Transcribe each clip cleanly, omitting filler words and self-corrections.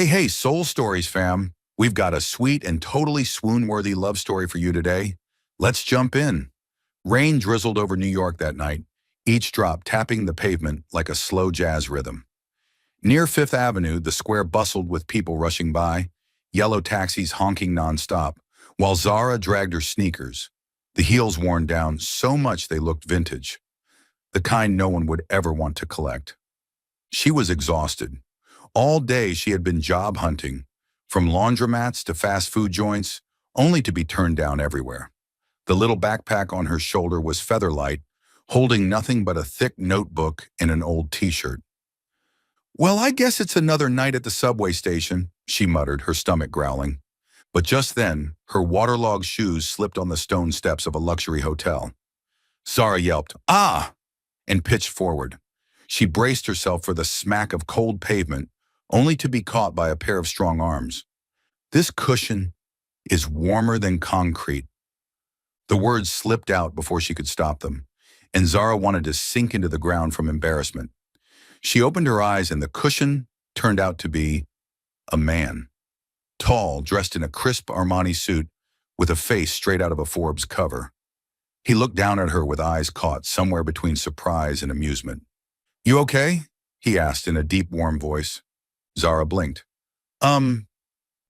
Hey, Soul Stories fam. We've got a sweet and totally swoon-worthy love story for you today. Let's jump in. Rain drizzled over New York that night, each drop tapping the pavement like a slow jazz rhythm. Near Fifth Avenue, the square bustled with people rushing by, yellow taxis honking nonstop, while Zara dragged her sneakers, the heels worn down so much they looked vintage, the kind no one would ever want to collect. She was exhausted. All day she had been job hunting, from laundromats to fast food joints, only to be turned down everywhere. The little backpack on her shoulder was feather-light, holding nothing but a thick notebook and an old t-shirt. "Well, I guess it's another night at the subway station," she muttered, her stomach growling. But just then, her waterlogged shoes slipped on the stone steps of a luxury hotel. Zara yelped, "Ah!" and pitched forward. She braced herself for the smack of cold pavement, only to be caught by a pair of strong arms. "This cushion is warmer than concrete." The words slipped out before she could stop them, and Zara wanted to sink into the ground from embarrassment. She opened her eyes and the cushion turned out to be a man. Tall, dressed in a crisp Armani suit, with a face straight out of a Forbes cover. He looked down at her with eyes caught somewhere between surprise and amusement. "You okay?" he asked in a deep, warm voice. Zara blinked.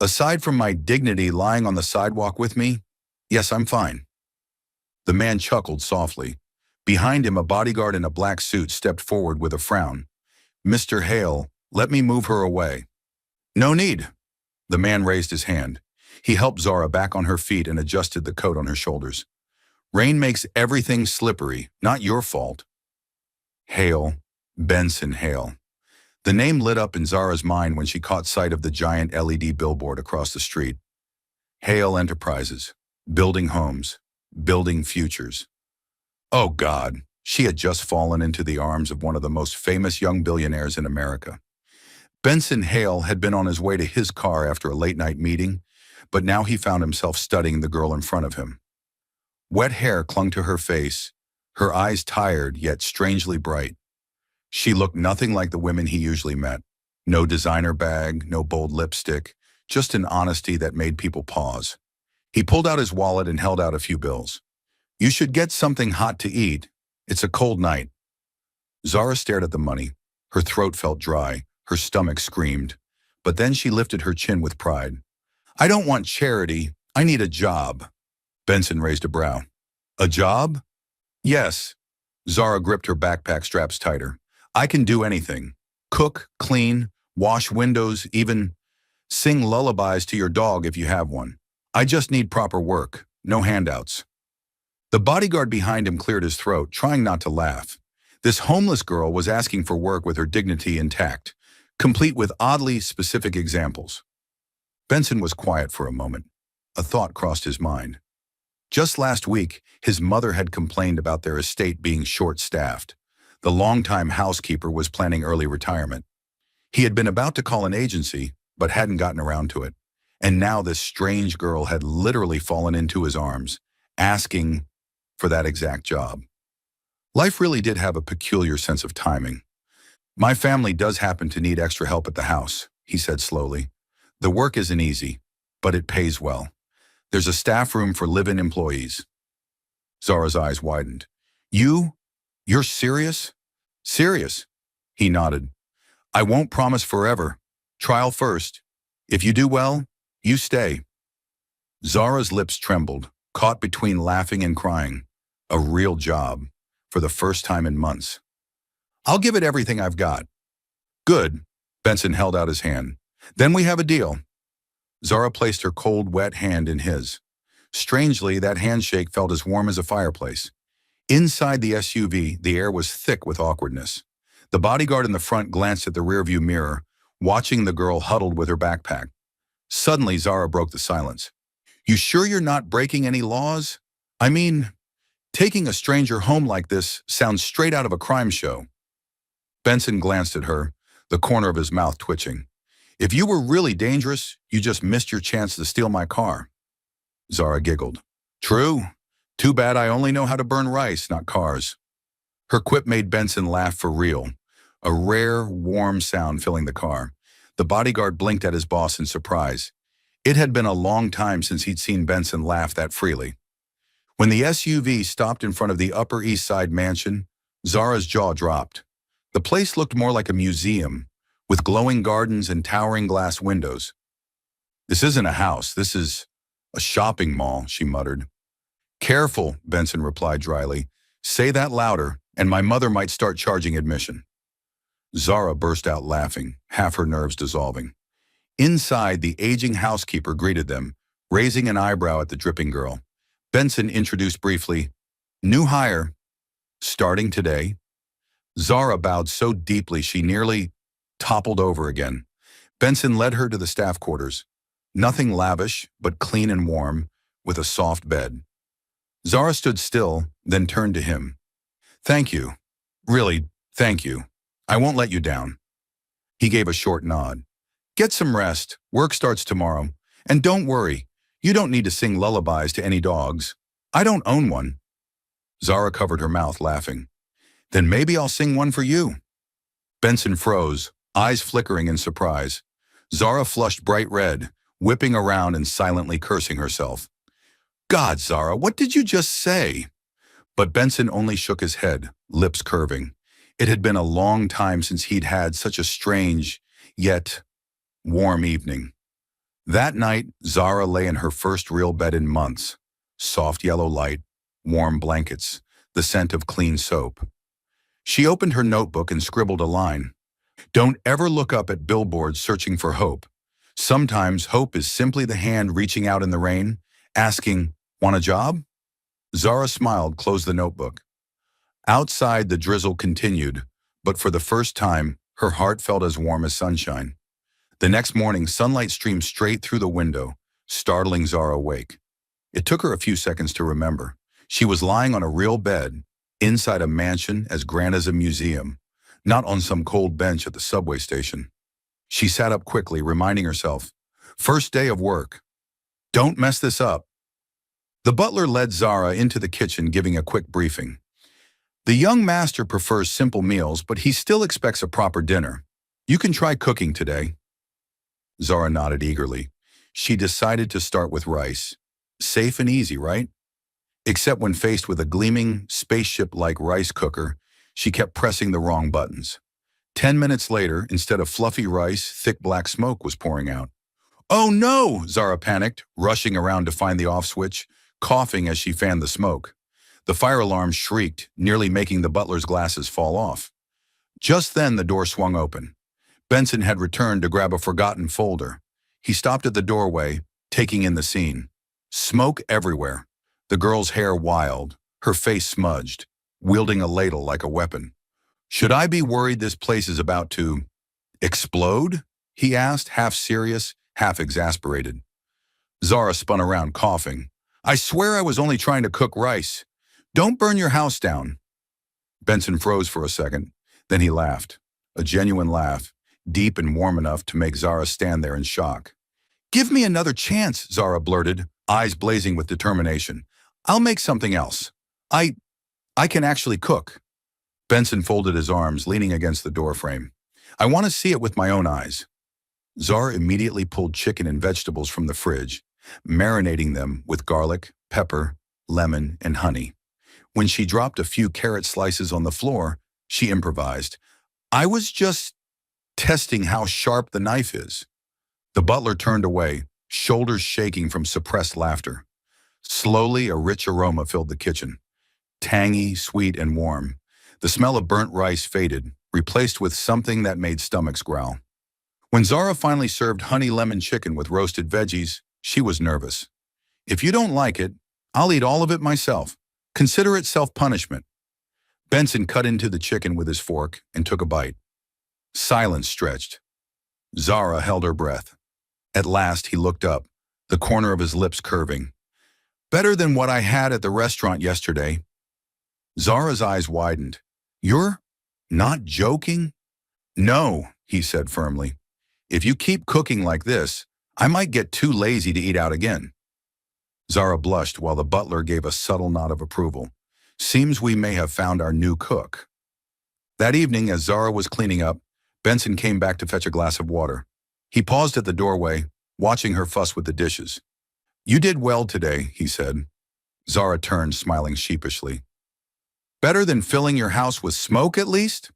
Aside from my dignity lying on the sidewalk with me, yes, I'm fine." The man chuckled softly. Behind him, a bodyguard in a black suit stepped forward with a frown. "Mr. Hale, let me move her away." "No need." The man raised his hand. He helped Zara back on her feet and adjusted the coat on her shoulders. "Rain makes everything slippery, not your fault." Hale, Benson Hale. The name lit up in Zara's mind when she caught sight of the giant LED billboard across the street. Hale Enterprises, building homes, building futures. Oh God, she had just fallen into the arms of one of the most famous young billionaires in America. Benson Hale had been on his way to his car after a late-night meeting, but now he found himself studying the girl in front of him. Wet hair clung to her face, her eyes tired yet strangely bright. She looked nothing like the women he usually met. No designer bag, no bold lipstick, just an honesty that made people pause. He pulled out his wallet and held out a few bills. "You should get something hot to eat. It's a cold night." Zara stared at the money. Her throat felt dry, her stomach screamed. But then she lifted her chin with pride. "I don't want charity. I need a job." Benson raised a brow. "A job?" "Yes." Zara gripped her backpack straps tighter. "I can do anything. Cook, clean, wash windows, even sing lullabies to your dog if you have one. I just need proper work, no handouts." The bodyguard behind him cleared his throat, trying not to laugh. This homeless girl was asking for work with her dignity intact, complete with oddly specific examples. Benson was quiet for a moment. A thought crossed his mind. Just last week, his mother had complained about their estate being short-staffed. The longtime housekeeper was planning early retirement. He had been about to call an agency, but hadn't gotten around to it. And now this strange girl had literally fallen into his arms, asking for that exact job. Life really did have a peculiar sense of timing. "My family does happen to need extra help at the house," he said slowly. "The work isn't easy, but it pays well. There's a staff room for live-in employees." Zara's eyes widened. You're serious?" "Serious," he nodded. "I won't promise forever. Trial first. If you do well, you stay." Zara's lips trembled, caught between laughing and crying. A real job, for the first time in months. "I'll give it everything I've got." "Good." Benson held out his hand. "Then we have a deal." Zara placed her cold, wet hand in his. Strangely, that handshake felt as warm as a fireplace. Inside the SUV, the air was thick with awkwardness. The bodyguard in the front glanced at the rearview mirror, watching the girl huddled with her backpack. Suddenly, Zara broke the silence. "You sure you're not breaking any laws? I mean, taking a stranger home like this sounds straight out of a crime show." Benson glanced at her, the corner of his mouth twitching. "If you were really dangerous, you just missed your chance to steal my car." Zara giggled. "True. Too bad I only know how to burn rice, not cars." Her quip made Benson laugh for real, a rare, warm sound filling the car. The bodyguard blinked at his boss in surprise. It had been a long time since he'd seen Benson laugh that freely. When the SUV stopped in front of the Upper East Side mansion, Zara's jaw dropped. The place looked more like a museum, with glowing gardens and towering glass windows. "This isn't a house, this is a shopping mall," she muttered. "Careful," Benson replied dryly. "Say that louder, and my mother might start charging admission." Zara burst out laughing, half her nerves dissolving. Inside, the aging housekeeper greeted them, raising an eyebrow at the dripping girl. Benson introduced briefly, "New hire, starting today." Zara bowed so deeply she nearly toppled over again. Benson led her to the staff quarters. Nothing lavish, but clean and warm, with a soft bed. Zara stood still, then turned to him. "Thank you. Really, thank you. I won't let you down." He gave a short nod. "Get some rest. Work starts tomorrow. And don't worry, you don't need to sing lullabies to any dogs. I don't own one." Zara covered her mouth, laughing. "Then maybe I'll sing one for you." Benson froze, eyes flickering in surprise. Zara flushed bright red, whipping around and silently cursing herself. "God, Zara, what did you just say?" But Benson only shook his head, lips curving. It had been a long time since he'd had such a strange, yet warm evening. That night, Zara lay in her first real bed in months. Soft yellow light, warm blankets, the scent of clean soap. She opened her notebook and scribbled a line. "Don't ever look up at billboards searching for hope. Sometimes hope is simply the hand reaching out in the rain, asking, 'Want a job?'" Zara smiled, closed the notebook. Outside, the drizzle continued, but for the first time, her heart felt as warm as sunshine. The next morning, sunlight streamed straight through the window, startling Zara awake. It took her a few seconds to remember. She was lying on a real bed, inside a mansion as grand as a museum, not on some cold bench at the subway station. She sat up quickly, reminding herself, "First day of work. Don't mess this up." The butler led Zara into the kitchen, giving a quick briefing. "The young master prefers simple meals, but he still expects a proper dinner. You can try cooking today." Zara nodded eagerly. She decided to start with rice. Safe and easy, right? Except when faced with a gleaming, spaceship-like rice cooker, she kept pressing the wrong buttons. 10 minutes later, instead of fluffy rice, thick black smoke was pouring out. "Oh no!" Zara panicked, rushing around to find the off switch, coughing as she fanned the smoke. The fire alarm shrieked, nearly making the butler's glasses fall off. Just then, the door swung open. Benson had returned to grab a forgotten folder. He stopped at the doorway, taking in the scene. Smoke everywhere. The girl's hair wild, her face smudged, wielding a ladle like a weapon. "Should I be worried this place is about to explode?" he asked, half serious, half exasperated. Zara spun around, coughing. "I swear I was only trying to cook rice. Don't burn your house down." Benson froze for a second. Then he laughed. A genuine laugh, deep and warm enough to make Zara stand there in shock. "Give me another chance," Zara blurted, eyes blazing with determination. "I'll make something else. I can actually cook." Benson folded his arms, leaning against the doorframe. "I want to see it with my own eyes." Zara immediately pulled chicken and vegetables from the fridge, marinating them with garlic, pepper, lemon, and honey. When she dropped a few carrot slices on the floor, she improvised. "I was just testing how sharp the knife is." The butler turned away, shoulders shaking from suppressed laughter. Slowly, a rich aroma filled the kitchen. Tangy, sweet, and warm. The smell of burnt rice faded, replaced with something that made stomachs growl. When Zara finally served honey lemon chicken with roasted veggies, she was nervous. "If you don't like it, I'll eat all of it myself. Consider it self-punishment." Benson cut into the chicken with his fork and took a bite. Silence stretched. Zara held her breath. At last, he looked up, the corner of his lips curving. "Better than what I had at the restaurant yesterday." Zara's eyes widened. "You're not joking?" "No," he said firmly. "If you keep cooking like this, I might get too lazy to eat out again." Zara blushed while the butler gave a subtle nod of approval. "Seems we may have found our new cook." That evening, as Zara was cleaning up, Benson came back to fetch a glass of water. He paused at the doorway, watching her fuss with the dishes. You did well today, he said. Zara turned, smiling sheepishly. Better than filling your house with smoke, at least?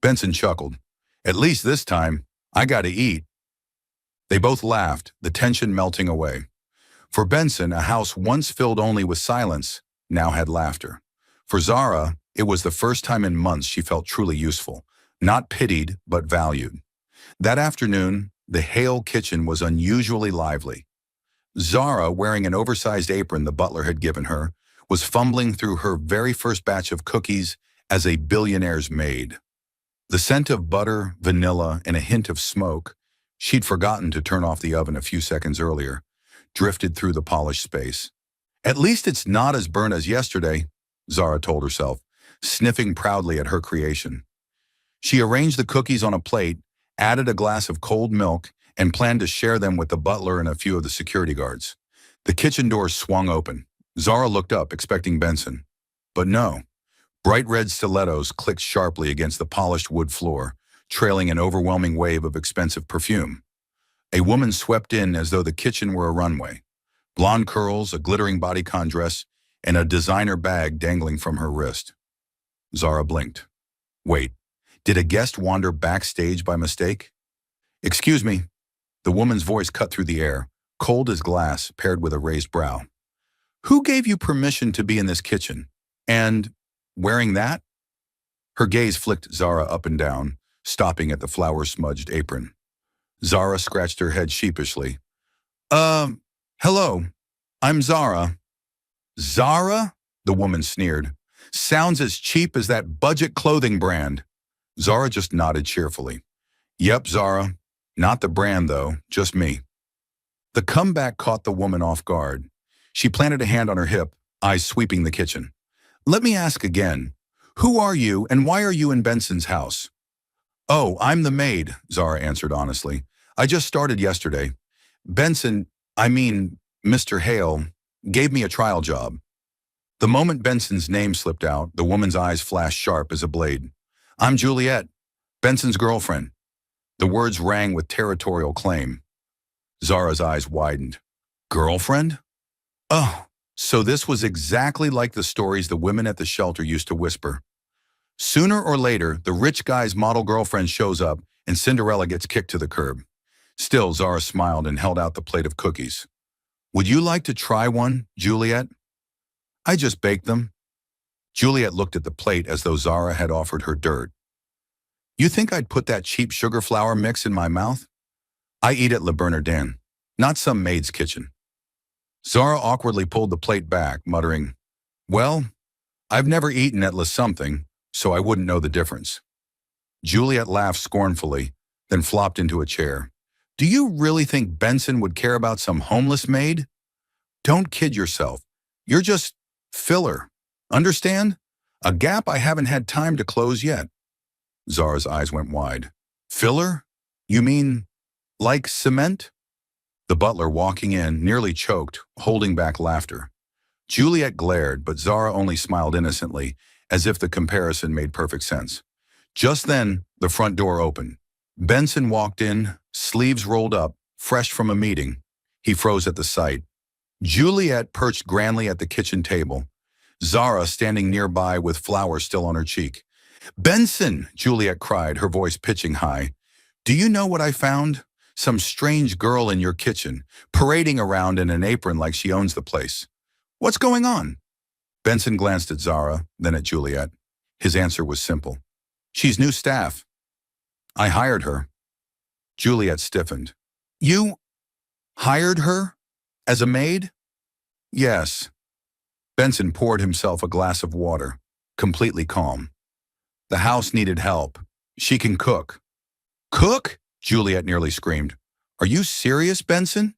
Benson chuckled. At least this time, I got to eat. They both laughed, the tension melting away. For Benson, a house once filled only with silence now had laughter. For Zara, it was the first time in months she felt truly useful, not pitied but valued. That afternoon, the Hale kitchen was unusually lively. Zara, wearing an oversized apron the butler had given her, was fumbling through her very first batch of cookies as a billionaire's maid. The scent of butter, vanilla, and a hint of smoke, she'd forgotten to turn off the oven a few seconds earlier, drifted through the polished space. At least it's not as burnt as yesterday, Zara told herself, sniffing proudly at her creation. She arranged the cookies on a plate, added a glass of cold milk, and planned to share them with the butler and a few of the security guards. The kitchen door swung open. Zara looked up, expecting Benson. But no. Bright red stilettos clicked sharply against the polished wood floor, trailing an overwhelming wave of expensive perfume. A woman swept in as though the kitchen were a runway. Blonde curls, a glittering bodycon dress, and a designer bag dangling from her wrist. Zara blinked. Wait, did a guest wander backstage by mistake? Excuse me. The woman's voice cut through the air, cold as glass, paired with a raised brow. Who gave you permission to be in this kitchen? And wearing that? Her gaze flicked Zara up and down, stopping at the flour-smudged apron. Zara scratched her head sheepishly. Hello. I'm Zara. Zara? The woman sneered. Sounds as cheap as that budget clothing brand. Zara just nodded cheerfully. Yep, Zara. Not the brand, though, just me. The comeback caught the woman off guard. She planted a hand on her hip, eyes sweeping the kitchen. Let me ask again. Who are you and why are you in Benson's house? Oh, I'm the maid, Zara answered honestly. I just started yesterday. Benson, Mr. Hale, gave me a trial job. The moment Benson's name slipped out, the woman's eyes flashed sharp as a blade. I'm Juliet, Benson's girlfriend. The words rang with territorial claim. Zara's eyes widened. Girlfriend? Oh, so this was exactly like the stories the women at the shelter used to whisper. Sooner or later, the rich guy's model girlfriend shows up and Cinderella gets kicked to the curb. Still, Zara smiled and held out the plate of cookies. Would you like to try one, Juliet? I just baked them. Juliet looked at the plate as though Zara had offered her dirt. You think I'd put that cheap sugar flour mix in my mouth? I eat at Le Bernardin, not some maid's kitchen. Zara awkwardly pulled the plate back, muttering, Well, I've never eaten at Le Something, so I wouldn't know the difference. Juliet laughed scornfully, then flopped into a chair. Do you really think Benson would care about some homeless maid? Don't kid yourself. You're just filler. Understand? A gap I haven't had time to close yet. Zara's eyes went wide. Filler? You mean like cement? The butler, walking in, nearly choked, holding back laughter. Juliet glared, but Zara only smiled innocently, as if the comparison made perfect sense. Just then, the front door opened. Benson walked in, sleeves rolled up, fresh from a meeting. He froze at the sight. Juliet perched grandly at the kitchen table, Zara standing nearby with flour still on her cheek. Benson, Juliet cried, her voice pitching high. Do you know what I found? Some strange girl in your kitchen, parading around in an apron like she owns the place. What's going on? Benson glanced at Zara, then at Juliet. His answer was simple. She's new staff. I hired her. Juliet stiffened. You hired her? As a maid? Yes. Benson poured himself a glass of water, completely calm. The house needed help. She can cook. Cook? Juliet nearly screamed. Are you serious, Benson?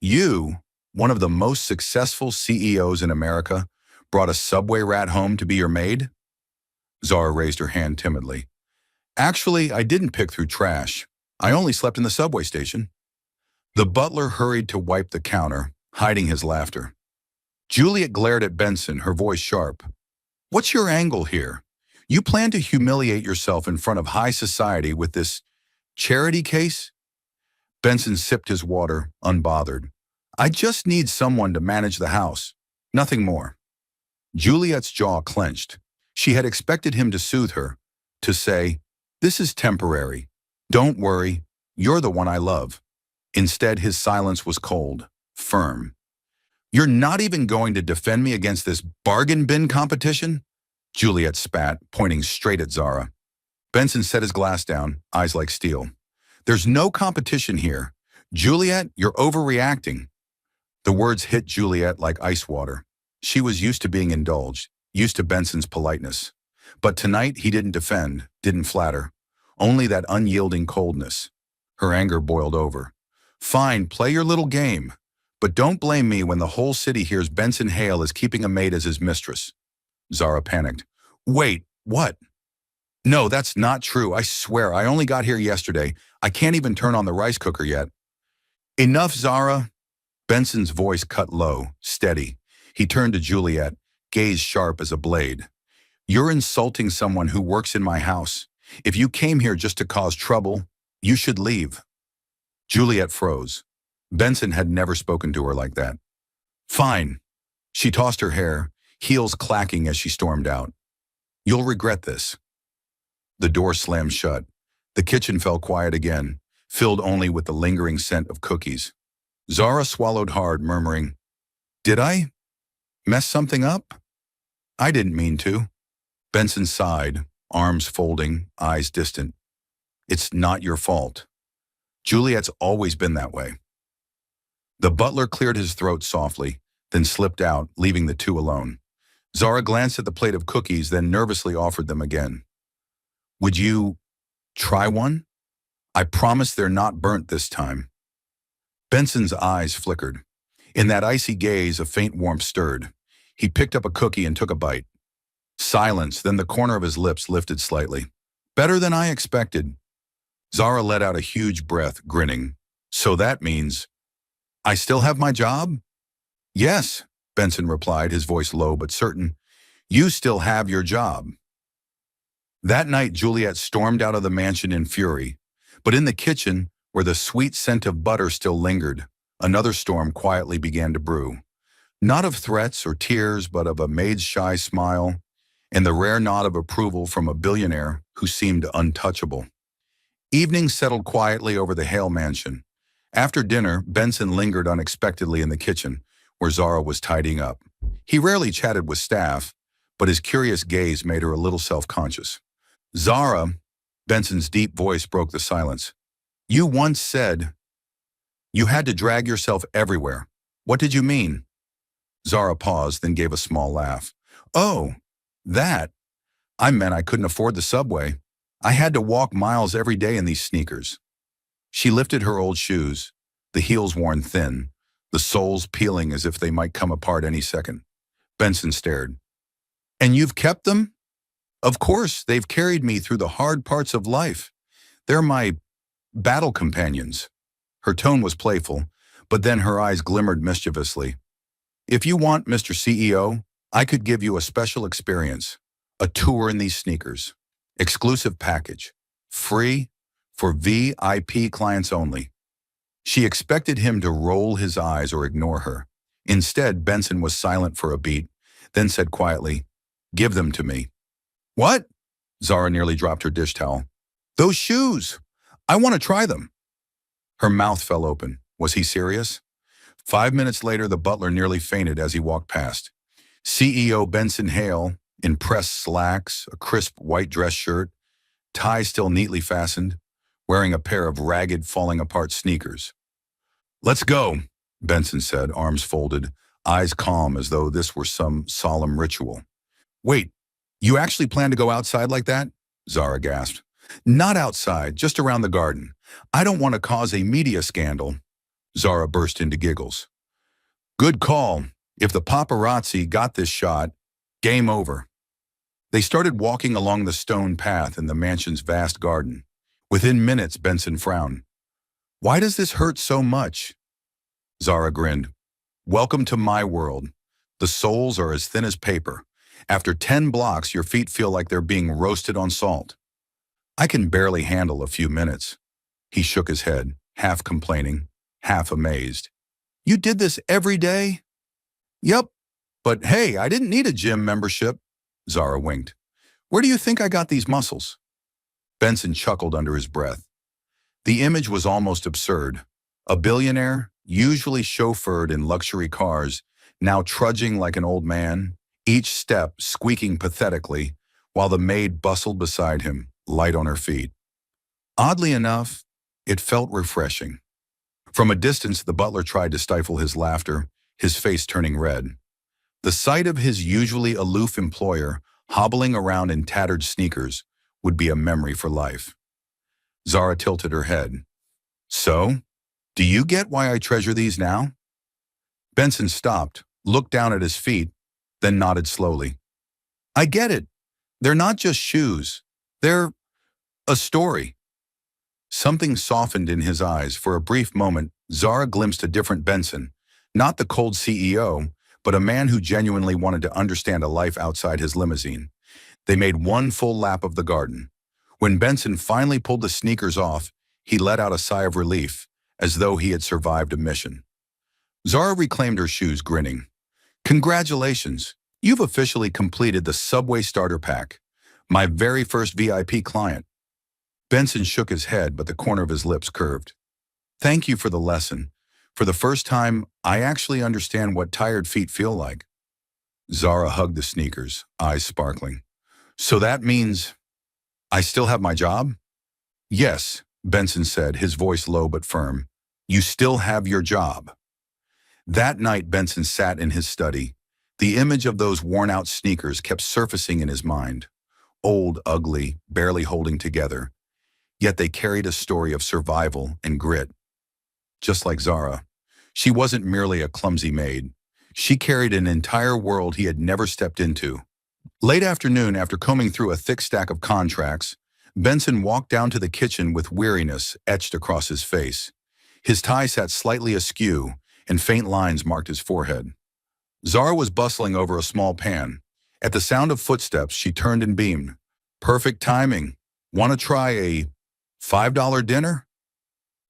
You, one of the most successful CEOs in America, brought a subway rat home to be your maid? Zara raised her hand timidly. Actually, I didn't pick through trash. I only slept in the subway station. The butler hurried to wipe the counter, hiding his laughter. Juliet glared at Benson, her voice sharp. What's your angle here? You plan to humiliate yourself in front of high society with this charity case? Benson sipped his water, unbothered. I just need someone to manage the house. Nothing more. Juliet's jaw clenched. She had expected him to soothe her, to say, "This is temporary. Don't worry, you're the one I love." Instead, his silence was cold, firm. You're not even going to defend me against this bargain bin competition? Juliet spat, pointing straight at Zara. Benson set his glass down, eyes like steel. There's no competition here. Juliet, you're overreacting. The words hit Juliet like ice water. She was used to being indulged, used to Benson's politeness. But tonight he didn't defend, didn't flatter. Only that unyielding coldness. Her anger boiled over. Fine, play your little game. But don't blame me when the whole city hears Benson Hale is keeping a maid as his mistress. Zara panicked. Wait, what? No, that's not true. I swear, I only got here yesterday. I can't even turn on the rice cooker yet. Enough, Zara. Benson's voice cut low, steady. He turned to Juliet, gaze sharp as a blade. You're insulting someone who works in my house. If you came here just to cause trouble, you should leave. Juliet froze. Benson had never spoken to her like that. Fine. She tossed her hair, heels clacking as she stormed out. You'll regret this. The door slammed shut. The kitchen fell quiet again, filled only with the lingering scent of cookies. Zara swallowed hard, murmuring, Did I mess something up? I didn't mean to. Benson sighed, arms folding, eyes distant. It's not your fault. Juliet's always been that way. The butler cleared his throat softly, then slipped out, leaving the two alone. Zara glanced at the plate of cookies, then nervously offered them again. Would you try one? I promise they're not burnt this time. Benson's eyes flickered. In that icy gaze, a faint warmth stirred. He picked up a cookie and took a bite. Silence, then the corner of his lips lifted slightly. Better than I expected. Zara let out a huge breath, grinning. So that means, I still have my job? Yes, Benson replied, his voice low but certain. You still have your job. That night, Juliet stormed out of the mansion in fury. But in the kitchen, where the sweet scent of butter still lingered, another storm quietly began to brew. Not of threats or tears, but of a maid's shy smile and the rare nod of approval from a billionaire who seemed untouchable. Evening settled quietly over the Hale mansion. After dinner, Benson lingered unexpectedly in the kitchen, where Zara was tidying up. He rarely chatted with staff, but his curious gaze made her a little self-conscious. Zara, Benson's deep voice broke the silence. You once said you had to drag yourself everywhere. What did you mean? Zara paused, then gave a small laugh. Oh, that. I meant I couldn't afford the subway. I had to walk miles every day in these sneakers. She lifted her old shoes, the heels worn thin, the soles peeling as if they might come apart any second. Benson stared. And you've kept them? Of course, they've carried me through the hard parts of life. They're my battle companions. Her tone was playful, but then her eyes glimmered mischievously. If you want, Mr. CEO, I could give you a special experience, a tour in these sneakers. Exclusive package. Free for VIP clients only. She expected him to roll his eyes or ignore her. Instead, Benson was silent for a beat, then said quietly, Give them to me. What? Zara nearly dropped her dish towel. Those shoes! I want to try them. Her mouth fell open. Was he serious? 5 minutes later, the butler nearly fainted as he walked past. CEO Benson Hale, in pressed slacks, a crisp white dress shirt, tie still neatly fastened, wearing a pair of ragged, falling-apart sneakers. Let's go, Benson said, arms folded, eyes calm as though this were some solemn ritual. Wait, you actually plan to go outside like that? Zara gasped. Not outside, just around the garden. I don't want to cause a media scandal. Zara burst into giggles. Good call. If the paparazzi got this shot, game over. They started walking along the stone path in the mansion's vast garden. Within minutes, Benson frowned. Why does this hurt so much? Zara grinned. Welcome to my world. The soles are as thin as paper. After 10 blocks, your feet feel like they're being roasted on salt. I can barely handle a few minutes. He shook his head. half complaining, half amazed. You did this every day? Yep. But hey, I didn't need a gym membership. Zara winked. Where do you think I got these muscles? Benson chuckled under his breath. The image was almost absurd. A billionaire, usually chauffeured in luxury cars, now trudging like an old man, each step squeaking pathetically, while the maid bustled beside him, light on her feet. Oddly enough, it felt refreshing. From a distance, the butler tried to stifle his laughter, his face turning red. The sight of his usually aloof employer hobbling around in tattered sneakers would be a memory for life. Zara tilted her head. So, do you get why I treasure these now? Benson stopped, looked down at his feet, then nodded slowly. I get it. They're not just shoes. They're a story. Something softened in his eyes. For a brief moment, Zara glimpsed a different Benson, not the cold CEO, but a man who genuinely wanted to understand a life outside his limousine. They made one full lap of the garden. When Benson finally pulled the sneakers off, he let out a sigh of relief, as though he had survived a mission. Zara reclaimed her shoes, grinning. Congratulations, you've officially completed the Subway Starter Pack. My very first VIP client. Benson shook his head, but the corner of his lips curved. Thank you for the lesson. For the first time, I actually understand what tired feet feel like. Zara hugged the sneakers, eyes sparkling. So that means I still have my job? Yes, Benson said, his voice low but firm. You still have your job. That night, Benson sat in his study. The image of those worn-out sneakers kept surfacing in his mind. Old, ugly, barely holding together. Yet they carried a story of survival and grit. Just like Zara, she wasn't merely a clumsy maid. She carried an entire world he had never stepped into. Late afternoon, after combing through a thick stack of contracts, Benson walked down to the kitchen with weariness etched across his face. His tie sat slightly askew, and faint lines marked his forehead. Zara was bustling over a small pan. At the sound of footsteps, she turned and beamed. Perfect timing. Want to try a $5 dinner?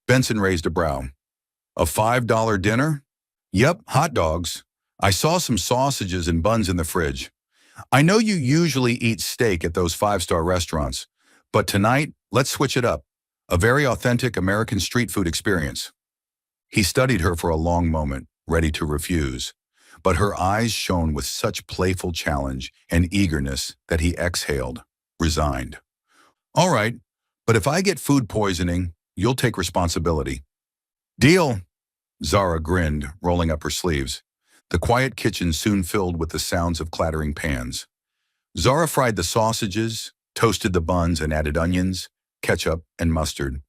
Benson raised a brow. A $5 dinner? Yep, hot dogs. I saw some sausages and buns in the fridge. I know you usually eat steak at those five-star restaurants, but tonight, let's switch it up. A very authentic American street food experience. He studied her for a long moment, ready to refuse, but her eyes shone with such playful challenge and eagerness that he exhaled, resigned. All right, but if I get food poisoning, you'll take responsibility. Deal, Zara grinned, rolling up her sleeves. The quiet kitchen soon filled with the sounds of clattering pans. Zara fried the sausages, toasted the buns, and added onions, ketchup, and mustard.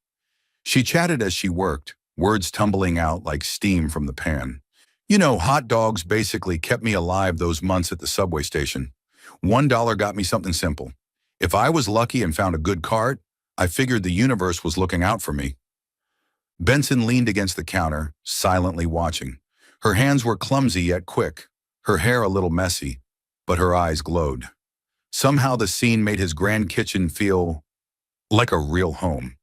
She chatted as she worked, words tumbling out like steam from the pan. You know, hot dogs basically kept me alive those months at the subway station. $1 got me something simple. If I was lucky and found a good cart, I figured the universe was looking out for me. Benson leaned against the counter, silently watching. Her hands were clumsy yet quick, her hair a little messy, but her eyes glowed. Somehow the scene made his grand kitchen feel like a real home.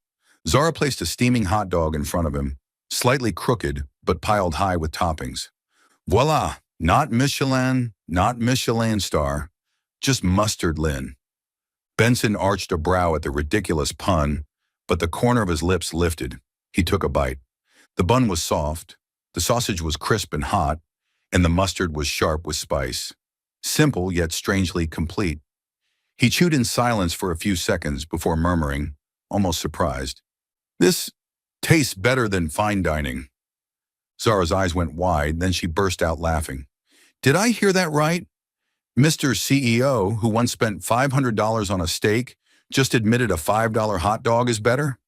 Zara placed a steaming hot dog in front of him, slightly crooked, but piled high with toppings. Voila, not Michelin star, just mustard Lynn. Benson arched a brow at the ridiculous pun, but the corner of his lips lifted. He took a bite. The bun was soft, the sausage was crisp and hot, and the mustard was sharp with spice. Simple yet strangely complete. He chewed in silence for a few seconds before murmuring, almost surprised, "This tastes better than fine dining." Zara's eyes went wide, then she burst out laughing. Did I hear that right? Mr. CEO, who once spent $500 on a steak, just admitted a $5 hot dog is better?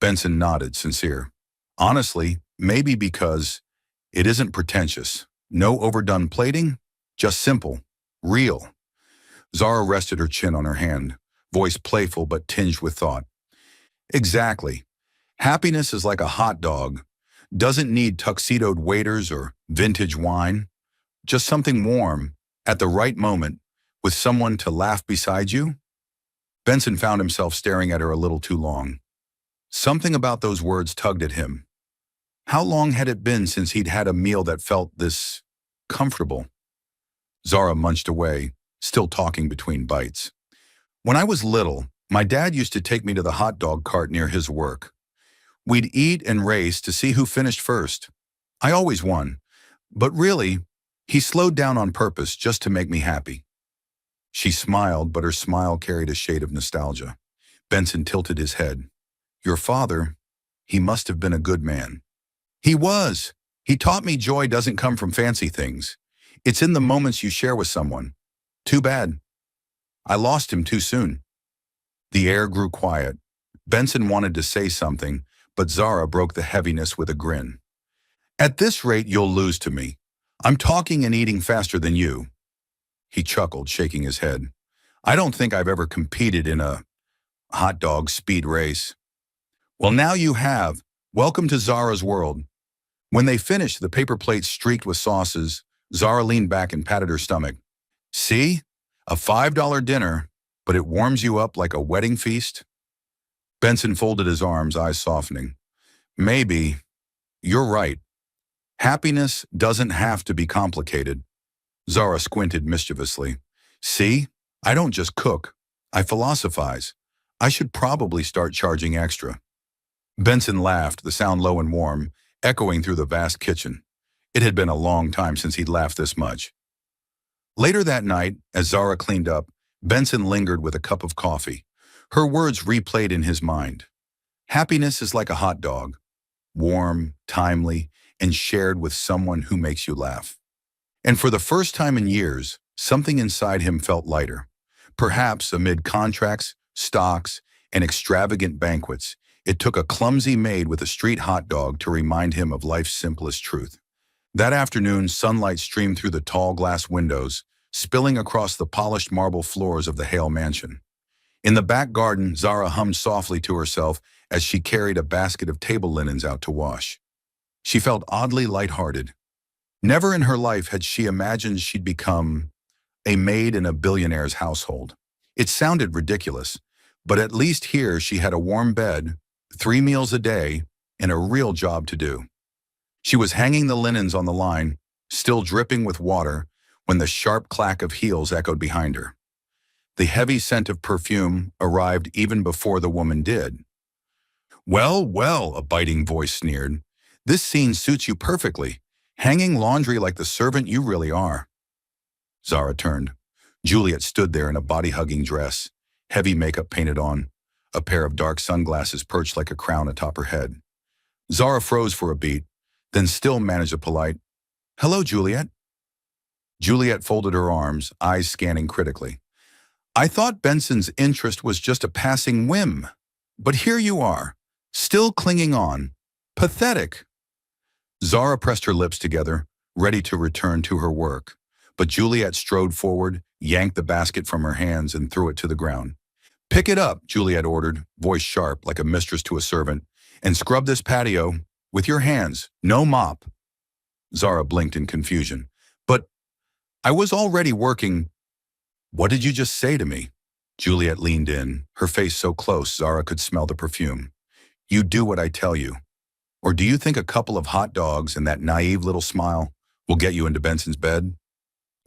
Benson nodded, sincere. Honestly, maybe because it isn't pretentious. No overdone plating, just simple, real. Zara rested her chin on her hand, voice playful but tinged with thought. Exactly. Happiness is like a hot dog. Doesn't need tuxedoed waiters or vintage wine. Just something warm, at the right moment, with someone to laugh beside you. Benson found himself staring at her a little too long. Something about those words tugged at him, How long had it been since he'd had a meal that felt this comfortable? Zara munched away, still talking between bites. When I was little, my dad used to take me to the hot dog cart near his work. We'd eat and race to see who finished first. I always won, but really, he slowed down on purpose just to make me happy. She smiled, but her smile carried a shade of nostalgia. Benson tilted his head. Your father, he must have been a good man. He was. He taught me joy doesn't come from fancy things. It's in the moments you share with someone. Too bad. I lost him too soon. The air grew quiet. Benson wanted to say something, but Zara broke the heaviness with a grin. At this rate, you'll lose to me. I'm talking and eating faster than you. He chuckled, shaking his head. I don't think I've ever competed in a hot dog speed race. Well, now you have. Welcome to Zara's world. When they finished, the paper plates streaked with sauces, Zara leaned back and patted her stomach. See? A $5 dinner, but it warms you up like a wedding feast? Benson folded his arms, eyes softening. Maybe. You're right. Happiness doesn't have to be complicated. Zara squinted mischievously. See? I don't just cook. I philosophize. I should probably start charging extra. Benson laughed, the sound low and warm, echoing through the vast kitchen. It had been a long time since he'd laughed this much. Later that night, as Zara cleaned up, Benson lingered with a cup of coffee. Her words replayed in his mind. Happiness is like a hot dog, warm, timely, and shared with someone who makes you laugh. And for the first time in years, something inside him felt lighter. Perhaps amid contracts, stocks, and extravagant banquets, it took a clumsy maid with a street hot dog to remind him of life's simplest truth. That afternoon, sunlight streamed through the tall glass windows, spilling across the polished marble floors of the Hale mansion. In the back garden, Zara hummed softly to herself as she carried a basket of table linens out to wash. She felt oddly lighthearted. Never in her life had she imagined she'd become a maid in a billionaire's household. It sounded ridiculous, but at least here she had a warm bed, 3 meals a day, and a real job to do. She was hanging the linens on the line, still dripping with water, when the sharp clack of heels echoed behind her. The heavy scent of perfume arrived even before the woman did. Well, well, a biting voice sneered. This scene suits you perfectly, hanging laundry like the servant you really are. Zara turned. Juliet stood there in a body-hugging dress, heavy makeup painted on, a pair of dark sunglasses perched like a crown atop her head. Zara froze for a beat, then still managed a polite, "Hello, Juliet." Juliet folded her arms, eyes scanning critically. I thought Benson's interest was just a passing whim, but here you are, still clinging on. Pathetic. Zara pressed her lips together, ready to return to her work, but Juliet strode forward, yanked the basket from her hands, and threw it to the ground. Pick it up, Juliet ordered, voice sharp like a mistress to a servant, and scrub this patio with your hands, no mop. Zara blinked in confusion. But I was already working. What did you just say to me? Juliet leaned in, her face so close Zara could smell the perfume. You do what I tell you. Or do you think a couple of hot dogs and that naive little smile will get you into Benson's bed?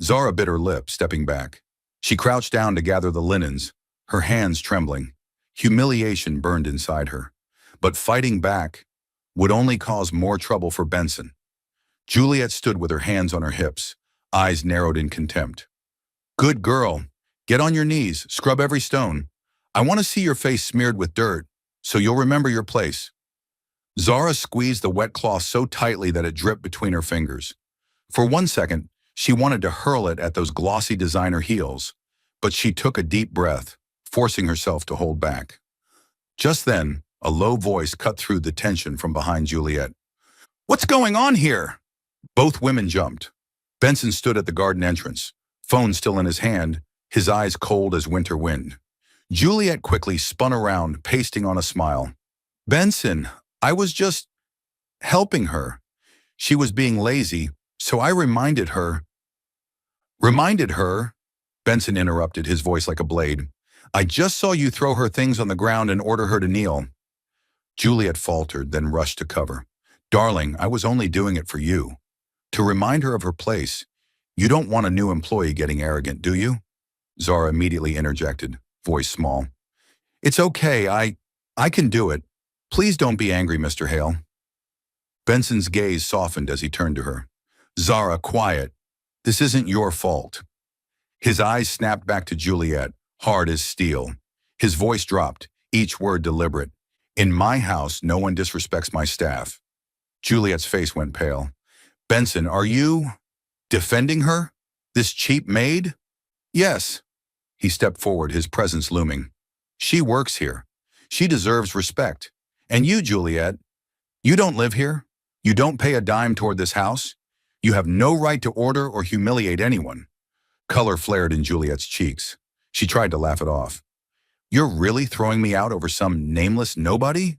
Zara bit her lip, stepping back. She crouched down to gather the linens, her hands trembling. Humiliation burned inside her. But fighting back would only cause more trouble for Benson. Juliet stood with her hands on her hips, eyes narrowed in contempt. Good girl. Get on your knees, scrub every stone. I want to see your face smeared with dirt, so you'll remember your place. Zara squeezed the wet cloth so tightly that it dripped between her fingers. For 1 second, she wanted to hurl it at those glossy designer heels, but she took a deep breath, forcing herself to hold back. Just then, a low voice cut through the tension from behind Juliet. What's going on here? Both women jumped. Benson stood at the garden entrance, phone still in his hand, his eyes cold as winter wind. Juliet quickly spun around, pasting on a smile. Benson, I was just helping her. She was being lazy, so I reminded her. Reminded her? Benson interrupted, his voice like a blade. I just saw you throw her things on the ground and order her to kneel. Juliet faltered, then rushed to cover. Darling, I was only doing it for you. To remind her of her place. You don't want a new employee getting arrogant, do you? Zara immediately interjected, voice small. It's okay, I can do it. Please don't be angry, Mr. Hale. Benson's gaze softened as he turned to her. Zara, quiet. This isn't your fault. His eyes snapped back to Juliet, hard as steel. His voice dropped, each word deliberate. In my house, no one disrespects my staff. Juliet's face went pale. Benson, are you defending her? This cheap maid? Yes. He stepped forward, his presence looming. She works here. She deserves respect. And you, Juliet, you don't live here. You don't pay a dime toward this house. You have no right to order or humiliate anyone. Color flared in Juliet's cheeks. She tried to laugh it off. You're really throwing me out over some nameless nobody?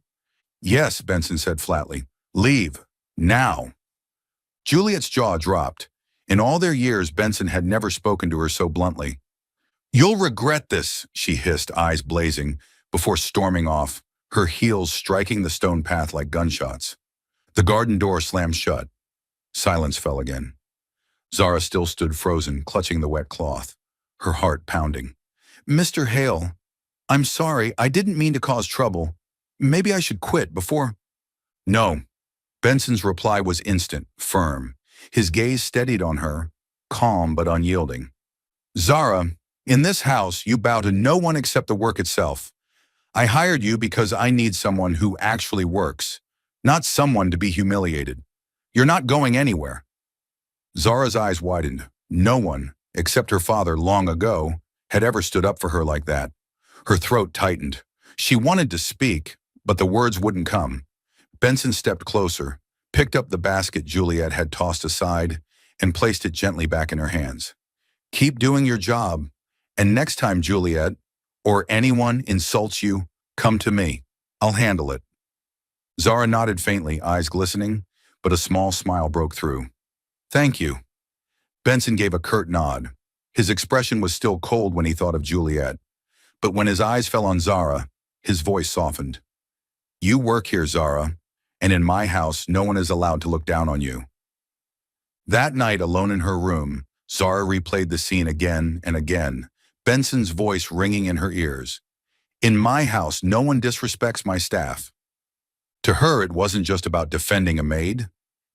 Yes, Benson said flatly. Leave. Now. Juliet's jaw dropped. In all their years, Benson had never spoken to her so bluntly. You'll regret this, she hissed, eyes blazing, before storming off, her heels striking the stone path like gunshots. The garden door slammed shut. Silence fell again. Zara still stood frozen, clutching the wet cloth, her heart pounding. Mr. Hale, I'm sorry, I didn't mean to cause trouble. Maybe I should quit before... No. Benson's reply was instant, firm. His gaze steadied on her, calm but unyielding. Zara, in this house, you bow to no one except the work itself. I hired you because I need someone who actually works, not someone to be humiliated. You're not going anywhere. Zara's eyes widened. No one, except her father long ago, had ever stood up for her like that. Her throat tightened. She wanted to speak, but the words wouldn't come. Benson stepped closer, picked up the basket Juliet had tossed aside, and placed it gently back in her hands. Keep doing your job, and next time Juliet, or anyone insults you, come to me. I'll handle it. Zara nodded faintly, eyes glistening, but a small smile broke through. Thank you. Benson gave a curt nod. His expression was still cold when he thought of Juliet, but when his eyes fell on Zara, his voice softened. You work here, Zara, and in my house, no one is allowed to look down on you. That night, alone in her room, Zara replayed the scene again and again, Benson's voice ringing in her ears. In my house, no one disrespects my staff. To her, it wasn't just about defending a maid.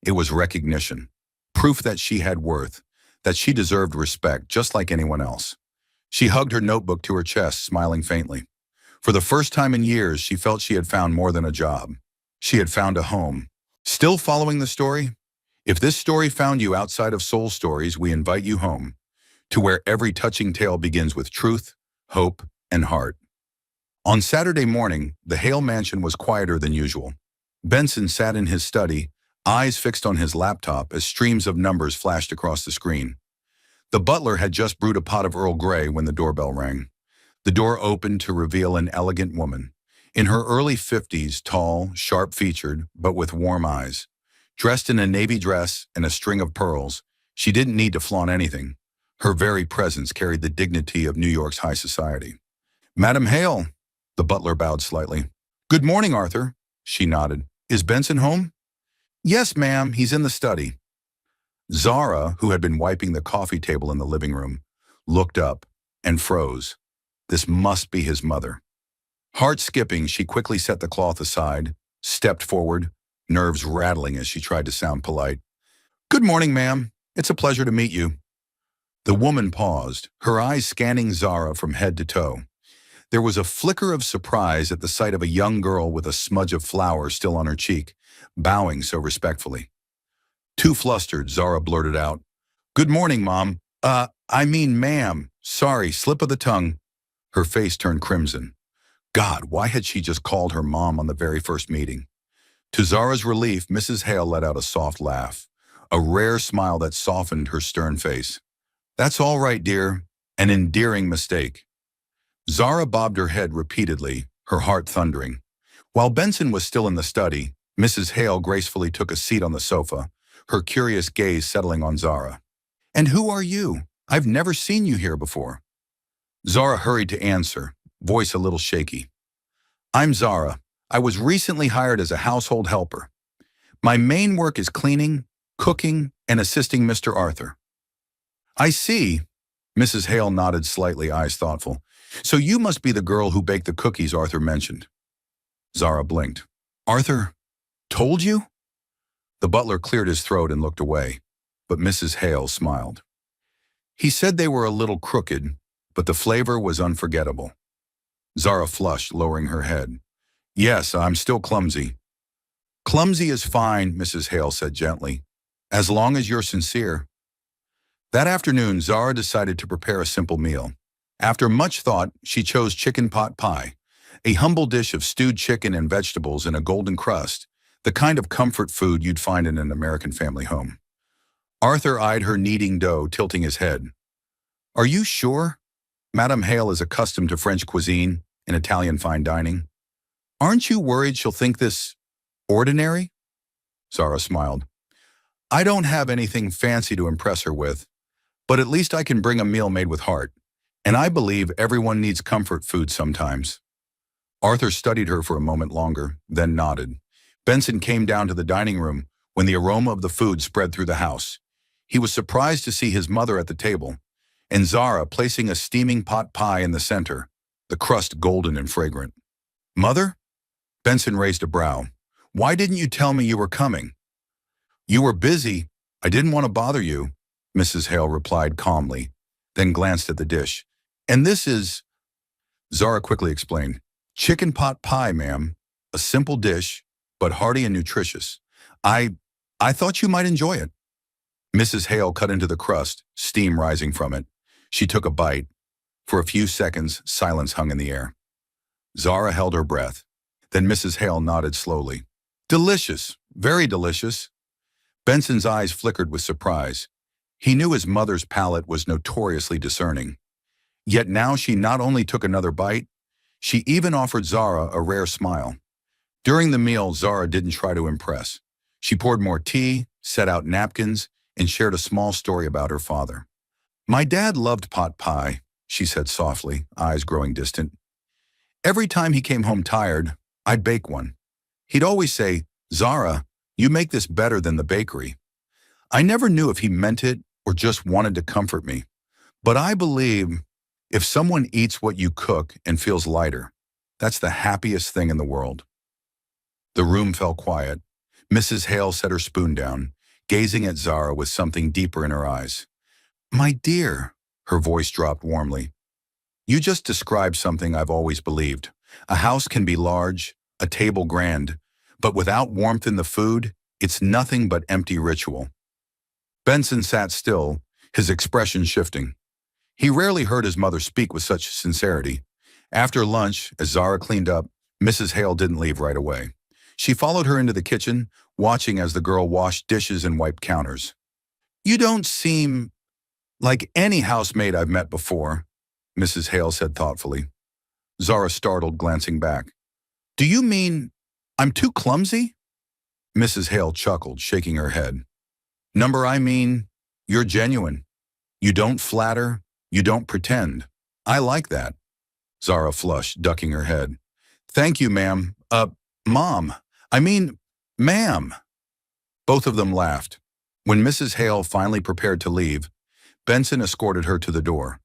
It was recognition, proof that she had worth, that she deserved respect just like anyone else. She hugged her notebook to her chest, smiling faintly. For the first time in years, she felt she had found more than a job. She had found a home. Still following the story? If this story found you outside of Soul Stories, we invite you home, to where every touching tale begins with truth, hope, and heart. On Saturday morning, the Hale mansion was quieter than usual. Benson sat in his study, eyes fixed on his laptop as streams of numbers flashed across the screen. The butler had just brewed a pot of Earl Grey when the doorbell rang. The door opened to reveal an elegant woman. In her early 50s, tall, sharp-featured, but with warm eyes. Dressed in a navy dress and a string of pearls, she didn't need to flaunt anything. Her very presence carried the dignity of New York's high society. Madam Hale, the butler bowed slightly. Good morning, Arthur, she nodded. Is Benson home? Yes, ma'am, he's in the study. Zara, who had been wiping the coffee table in the living room, looked up and froze. This must be his mother. Heart skipping, she quickly set the cloth aside, stepped forward, nerves rattling as she tried to sound polite. Good morning, ma'am. It's a pleasure to meet you. The woman paused, her eyes scanning Zara from head to toe. There was a flicker of surprise at the sight of a young girl with a smudge of flour still on her cheek, bowing so respectfully. Too flustered, Zara blurted out, Good morning, Mom. Ma'am. Sorry, slip of the tongue. Her face turned crimson. God, why had she just called her mom on the very first meeting? To Zara's relief, Mrs. Hale let out a soft laugh, a rare smile that softened her stern face. That's all right, dear. An endearing mistake. Zara bobbed her head repeatedly, her heart thundering. While Benson was still in the study, Mrs. Hale gracefully took a seat on the sofa, her curious gaze settling on Zara. And who are you? I've never seen you here before. Zara hurried to answer, voice a little shaky. I'm Zara. I was recently hired as a household helper. My main work is cleaning, cooking, and assisting Mr. Arthur. I see. Mrs. Hale nodded slightly, eyes thoughtful. So you must be the girl who baked the cookies Arthur mentioned. Zara blinked. Arthur told you? The butler cleared his throat and looked away, but Mrs. Hale smiled. He said they were a little crooked, but the flavor was unforgettable. Zara flushed, lowering her head. Yes, I'm still clumsy. Clumsy is fine, Mrs. Hale said gently, as long as you're sincere. That afternoon, Zara decided to prepare a simple meal. After much thought, she chose chicken pot pie, a humble dish of stewed chicken and vegetables in a golden crust, the kind of comfort food you'd find in an American family home. Arthur eyed her kneading dough, tilting his head. Are you sure? Madame Hale is accustomed to French cuisine and Italian fine dining. Aren't you worried she'll think this ordinary? Zara smiled. I don't have anything fancy to impress her with, but at least I can bring a meal made with heart, and I believe everyone needs comfort food sometimes. Arthur studied her for a moment longer, then nodded. Benson came down to the dining room when the aroma of the food spread through the house. He was surprised to see his mother at the table, and Zara placing a steaming pot pie in the center, the crust golden and fragrant. Mother? Benson raised a brow. Why didn't you tell me you were coming? You were busy. I didn't want to bother you, Mrs. Hale replied calmly, then glanced at the dish. And this is... Zara quickly explained. Chicken pot pie, ma'am. A simple dish, but hearty and nutritious. I thought you might enjoy it. Mrs. Hale cut into the crust, steam rising from it. She took a bite. For a few seconds, silence hung in the air. Zara held her breath. Then Mrs. Hale nodded slowly. Delicious, very delicious. Benson's eyes flickered with surprise. He knew his mother's palate was notoriously discerning. Yet now she not only took another bite, she even offered Zara a rare smile. During the meal, Zara didn't try to impress. She poured more tea, set out napkins, and shared a small story about her father. My dad loved pot pie, she said softly, eyes growing distant. Every time he came home tired, I'd bake one. He'd always say, Zara, you make this better than the bakery. I never knew if he meant it or just wanted to comfort me. But I believe if someone eats what you cook and feels lighter, that's the happiest thing in the world. The room fell quiet. Mrs. Hale set her spoon down, gazing at Zara with something deeper in her eyes. My dear, her voice dropped warmly. You just described something I've always believed. A house can be large, a table grand, but without warmth in the food, it's nothing but empty ritual. Benson sat still, his expression shifting. He rarely heard his mother speak with such sincerity. After lunch, as Zara cleaned up, Mrs. Hale didn't leave right away. She followed her into the kitchen, watching as the girl washed dishes and wiped counters. You don't seem like any housemaid I've met before, Mrs. Hale said thoughtfully. Zara startled, glancing back. Do you mean I'm too clumsy? Mrs. Hale chuckled, shaking her head. Number, I mean, you're genuine. You don't flatter, you don't pretend. I like that. Zara flushed, ducking her head. Thank you, ma'am. Mom. Ma'am. Both of them laughed. When Mrs. Hale finally prepared to leave, Benson escorted her to the door.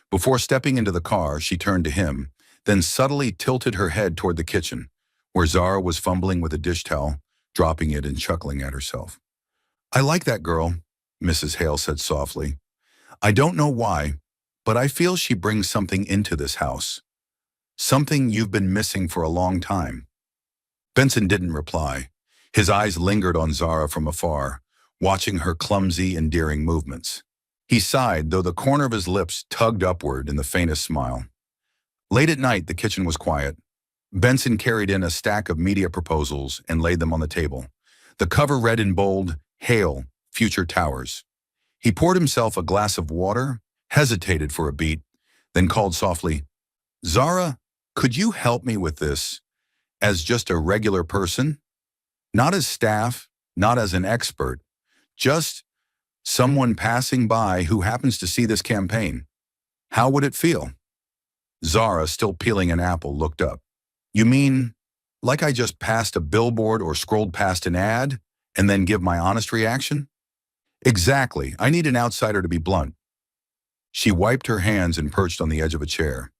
Before stepping into the car, she turned to him, then subtly tilted her head toward the kitchen, where Zara was fumbling with a dish towel, dropping it and chuckling at herself. I like that girl, Mrs. Hale said softly. I don't know why, but I feel she brings something into this house. Something you've been missing for a long time. Benson didn't reply. His eyes lingered on Zara from afar, watching her clumsy, endearing movements. He sighed, though the corner of his lips tugged upward in the faintest smile. Late at night, the kitchen was quiet. Benson carried in a stack of media proposals and laid them on the table. The cover read in bold, Hail, Future Towers. He poured himself a glass of water, hesitated for a beat, then called softly, Zara, could you help me with this as just a regular person? Not as staff, not as an expert, just someone passing by who happens to see this campaign. How would it feel? Zara, still peeling an apple, looked up. You mean, like I just passed a billboard or scrolled past an ad, and then give my honest reaction? Exactly. I need an outsider to be blunt. She wiped her hands and perched on the edge of a chair.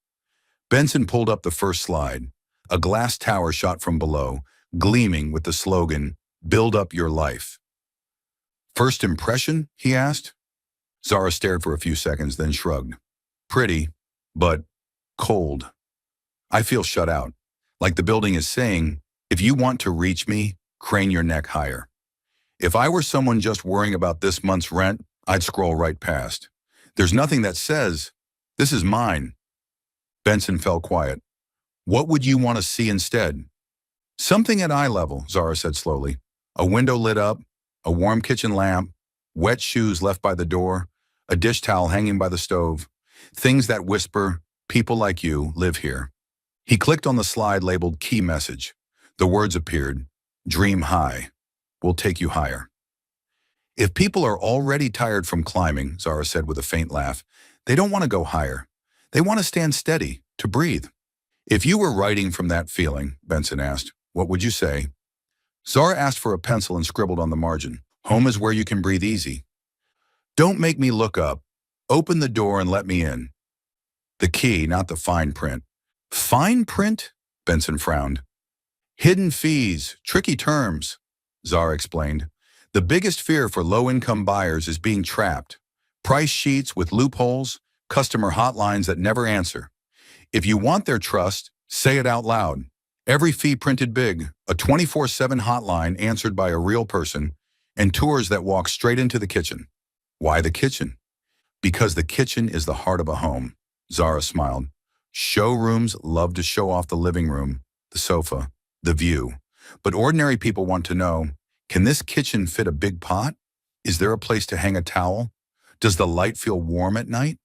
Benson pulled up the first slide, a glass tower shot from below, gleaming with the slogan, "Build up your life." First impression? He asked. Zara stared for a few seconds, then shrugged. Pretty, but cold. I feel shut out. Like the building is saying, if you want to reach me, crane your neck higher. If I were someone just worrying about this month's rent, I'd scroll right past. There's nothing that says, this is mine. Benson fell quiet. What would you want to see instead? Something at eye level, Zara said slowly. A window lit up, a warm kitchen lamp, wet shoes left by the door, a dish towel hanging by the stove. Things that whisper, people like you live here. He clicked on the slide labeled Key Message. The words appeared, Dream high. We'll take you higher. If people are already tired from climbing, Zara said with a faint laugh, they don't want to go higher. They want to stand steady, to breathe. If you were writing from that feeling, Benson asked, what would you say? Zara asked for a pencil and scribbled on the margin. Home is where you can breathe easy. Don't make me look up. Open the door and let me in. The key, not the fine print. Fine print? Benson frowned. Hidden fees, tricky terms, Zara explained. The biggest fear for low-income buyers is being trapped. Price sheets with loopholes, customer hotlines that never answer. If you want their trust, say it out loud. Every fee printed big, a 24/7 hotline answered by a real person, and tours that walk straight into the kitchen. Why the kitchen? Because the kitchen is the heart of a home, Zara smiled. Showrooms love to show off the living room, the sofa, the view. But ordinary people want to know, can this kitchen fit a big pot? Is there a place to hang a towel? Does the light feel warm at night?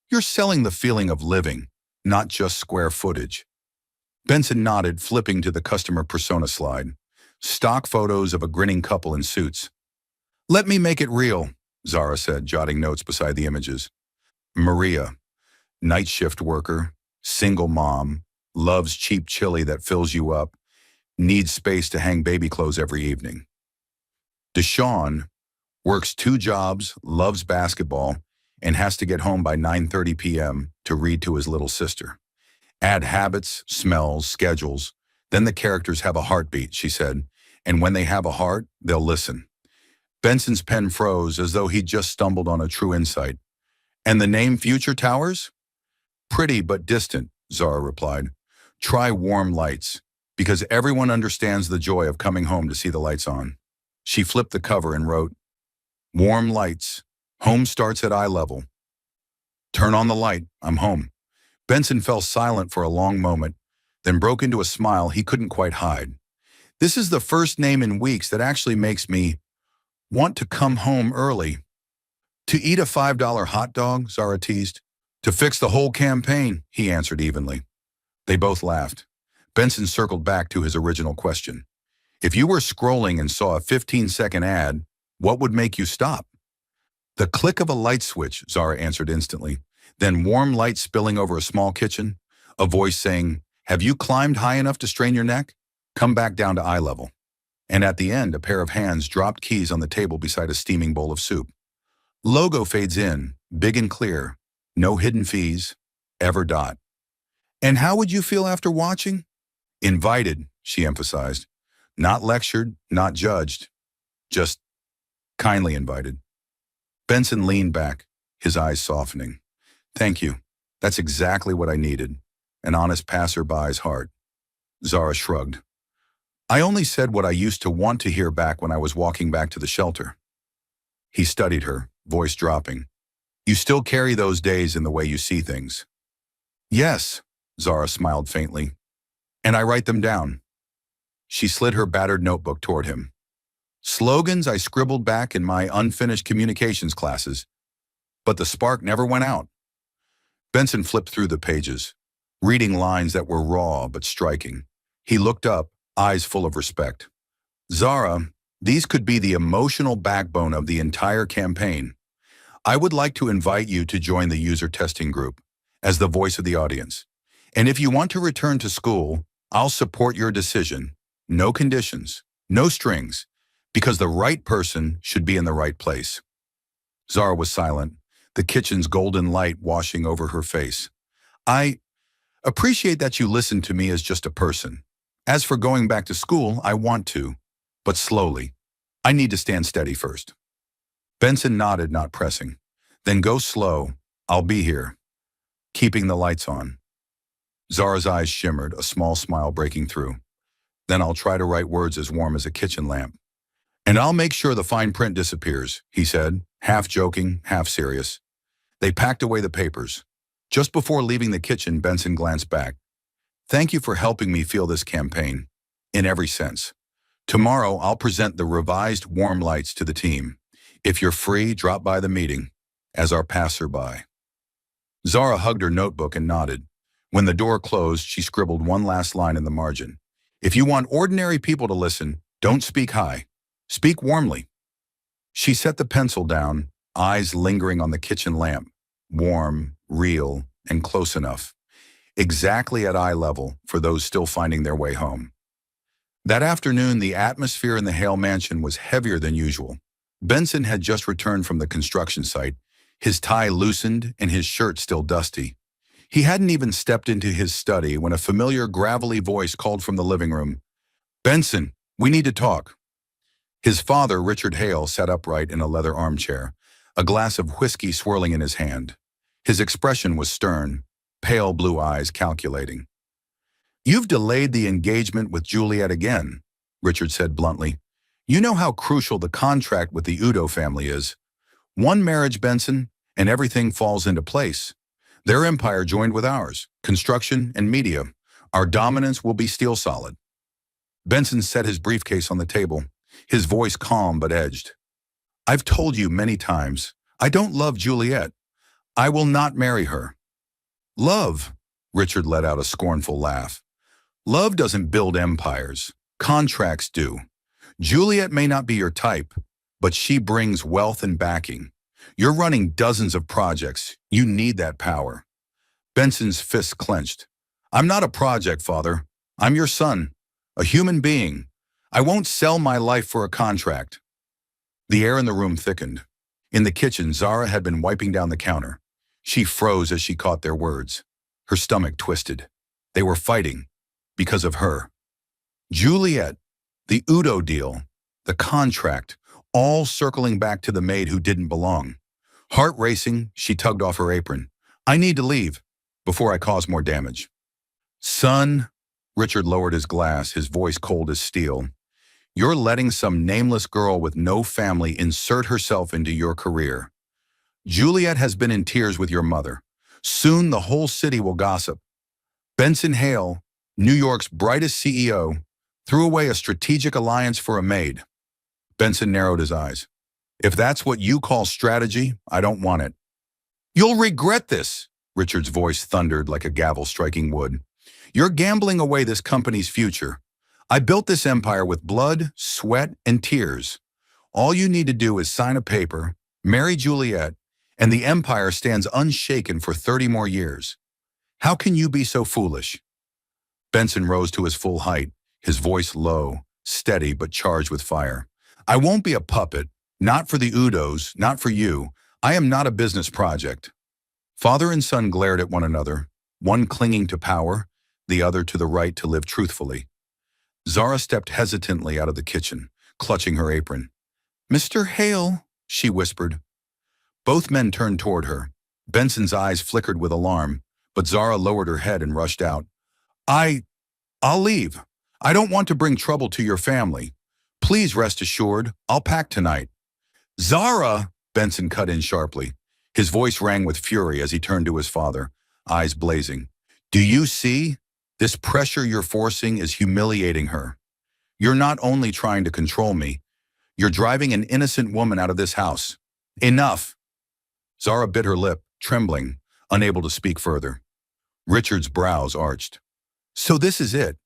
You're selling the feeling of living, not just square footage. Benson nodded, flipping to the customer persona slide. Stock photos of a grinning couple in suits. Let me make it real, Zara said, jotting notes beside the images. Maria, night shift worker, single mom, loves cheap chili that fills you up, needs space to hang baby clothes every evening. Deshaun works 2 jobs, loves basketball, and has to get home by 9:30 p.m. to read to his little sister. Add habits, smells, schedules, then the characters have a heartbeat, she said, and when they have a heart, they'll listen. Benson's pen froze as though he'd just stumbled on a true insight. And the name Future Towers? Pretty but distant, Zara replied. Try Warm Lights, because everyone understands the joy of coming home to see the lights on. She flipped the cover and wrote, Warm Lights. Home starts at eye level. Turn on the light. I'm home. Benson fell silent for a long moment, then broke into a smile he couldn't quite hide. This is the first name in weeks that actually makes me want to come home early. To eat a $5 hot dog, Zara teased. To fix the whole campaign, he answered evenly. They both laughed. Benson circled back to his original question. If you were scrolling and saw a 15-second ad, what would make you stop? The click of a light switch, Zara answered instantly. Then warm light spilling over a small kitchen, a voice saying, have you climbed high enough to strain your neck? Come back down to eye level. And at the end, a pair of hands dropped keys on the table beside a steaming bowl of soup. Logo fades in, big and clear. No hidden fees, ever dot. And how would you feel after watching? Invited, she emphasized. Not lectured, not judged. Just kindly invited. Benson leaned back, his eyes softening. Thank you. That's exactly what I needed. An honest passerby's heart. Zara shrugged. I only said what I used to want to hear back when I was walking back to the shelter. He studied her, voice dropping. You still carry those days in the way you see things. Yes, Zara smiled faintly. And I write them down. She slid her battered notebook toward him. Slogans I scribbled back in my unfinished communications classes. But the spark never went out. Benson flipped through the pages, reading lines that were raw but striking. He looked up, eyes full of respect. Zara, these could be the emotional backbone of the entire campaign. I would like to invite you to join the user testing group as the voice of the audience. And if you want to return to school, I'll support your decision. No conditions, no strings, Because the right person should be in the right place. Zara was silent, the kitchen's golden light washing over her face. I appreciate that you listened to me as just a person. As for going back to school, I want to, but slowly. I need to stand steady first. Benson nodded, not pressing. Then go slow. I'll be here. Keeping the lights on. Zara's eyes shimmered, a small smile breaking through. Then I'll try to write words as warm as a kitchen lamp. And I'll make sure the fine print disappears, he said, half joking, half serious. They packed away the papers. Just before leaving the kitchen, Benson glanced back. Thank you for helping me feel this campaign, in every sense. Tomorrow, I'll present the revised warm lights to the team. If you're free, drop by the meeting, as our passerby. Zara hugged her notebook and nodded. When the door closed, she scribbled one last line in the margin. If you want ordinary people to listen, don't speak high. Speak warmly. She set the pencil down, eyes lingering on the kitchen lamp. Warm, real, and close enough. Exactly at eye level for those still finding their way home. That afternoon, the atmosphere in the Hale mansion was heavier than usual. Benson had just returned from the construction site, his tie loosened and his shirt still dusty. He hadn't even stepped into his study when a familiar gravelly voice called from the living room. Benson, we need to talk. His father, Richard Hale, sat upright in a leather armchair, a glass of whiskey swirling in his hand. His expression was stern, pale blue eyes calculating. You've delayed the engagement with Juliet again, Richard said bluntly. You know how crucial the contract with the Udo family is. One marriage, Benson, and everything falls into place. Their empire joined with ours, construction and media. Our dominance will be steel solid. Benson set his briefcase on the table, his voice calm but edged. I've told you many times, I don't love Juliet. I will not marry her. Love, Richard let out a scornful laugh. Love doesn't build empires. Contracts do. Juliet may not be your type, but she brings wealth and backing. You're running dozens of projects. You need that power. Benson's fists clenched. I'm not a project, Father. I'm your son, a human being. I won't sell my life for a contract. The air in the room thickened. In the kitchen, Zara had been wiping down the counter. She froze as she caught their words. Her stomach twisted. They were fighting because of her. Juliet, the Udo deal, the contract, all circling back to the maid who didn't belong. Heart racing, she tugged off her apron. I need to leave before I cause more damage. Son, Richard lowered his glass, his voice cold as steel. You're letting some nameless girl with no family insert herself into your career. Juliet has been in tears with your mother. Soon the whole city will gossip. Benson Hale, New York's brightest CEO, threw away a strategic alliance for a maid. Benson narrowed his eyes. If that's what you call strategy, I don't want it. You'll regret this, Richard's voice thundered like a gavel striking wood. You're gambling away this company's future. I built this empire with blood, sweat, and tears. All you need to do is sign a paper, marry Juliet, and the empire stands unshaken for 30 more years. How can you be so foolish? Benson rose to his full height, his voice low, steady but charged with fire. I won't be a puppet, not for the Udos, not for you. I am not a business project. Father and son glared at one another, one clinging to power, the other to the right to live truthfully. Zara stepped hesitantly out of the kitchen, clutching her apron. Mr. Hale, she whispered. Both men turned toward her. Benson's eyes flickered with alarm, but Zara lowered her head and rushed out. I'll leave. I don't want to bring trouble to your family. Please rest assured, I'll pack tonight. Zara, Benson cut in sharply. His voice rang with fury as he turned to his father, eyes blazing. Do you see? This pressure you're forcing is humiliating her. You're not only trying to control me, you're driving an innocent woman out of this house. Enough. Zara bit her lip, trembling, unable to speak further. Richard's brows arched. So this is it.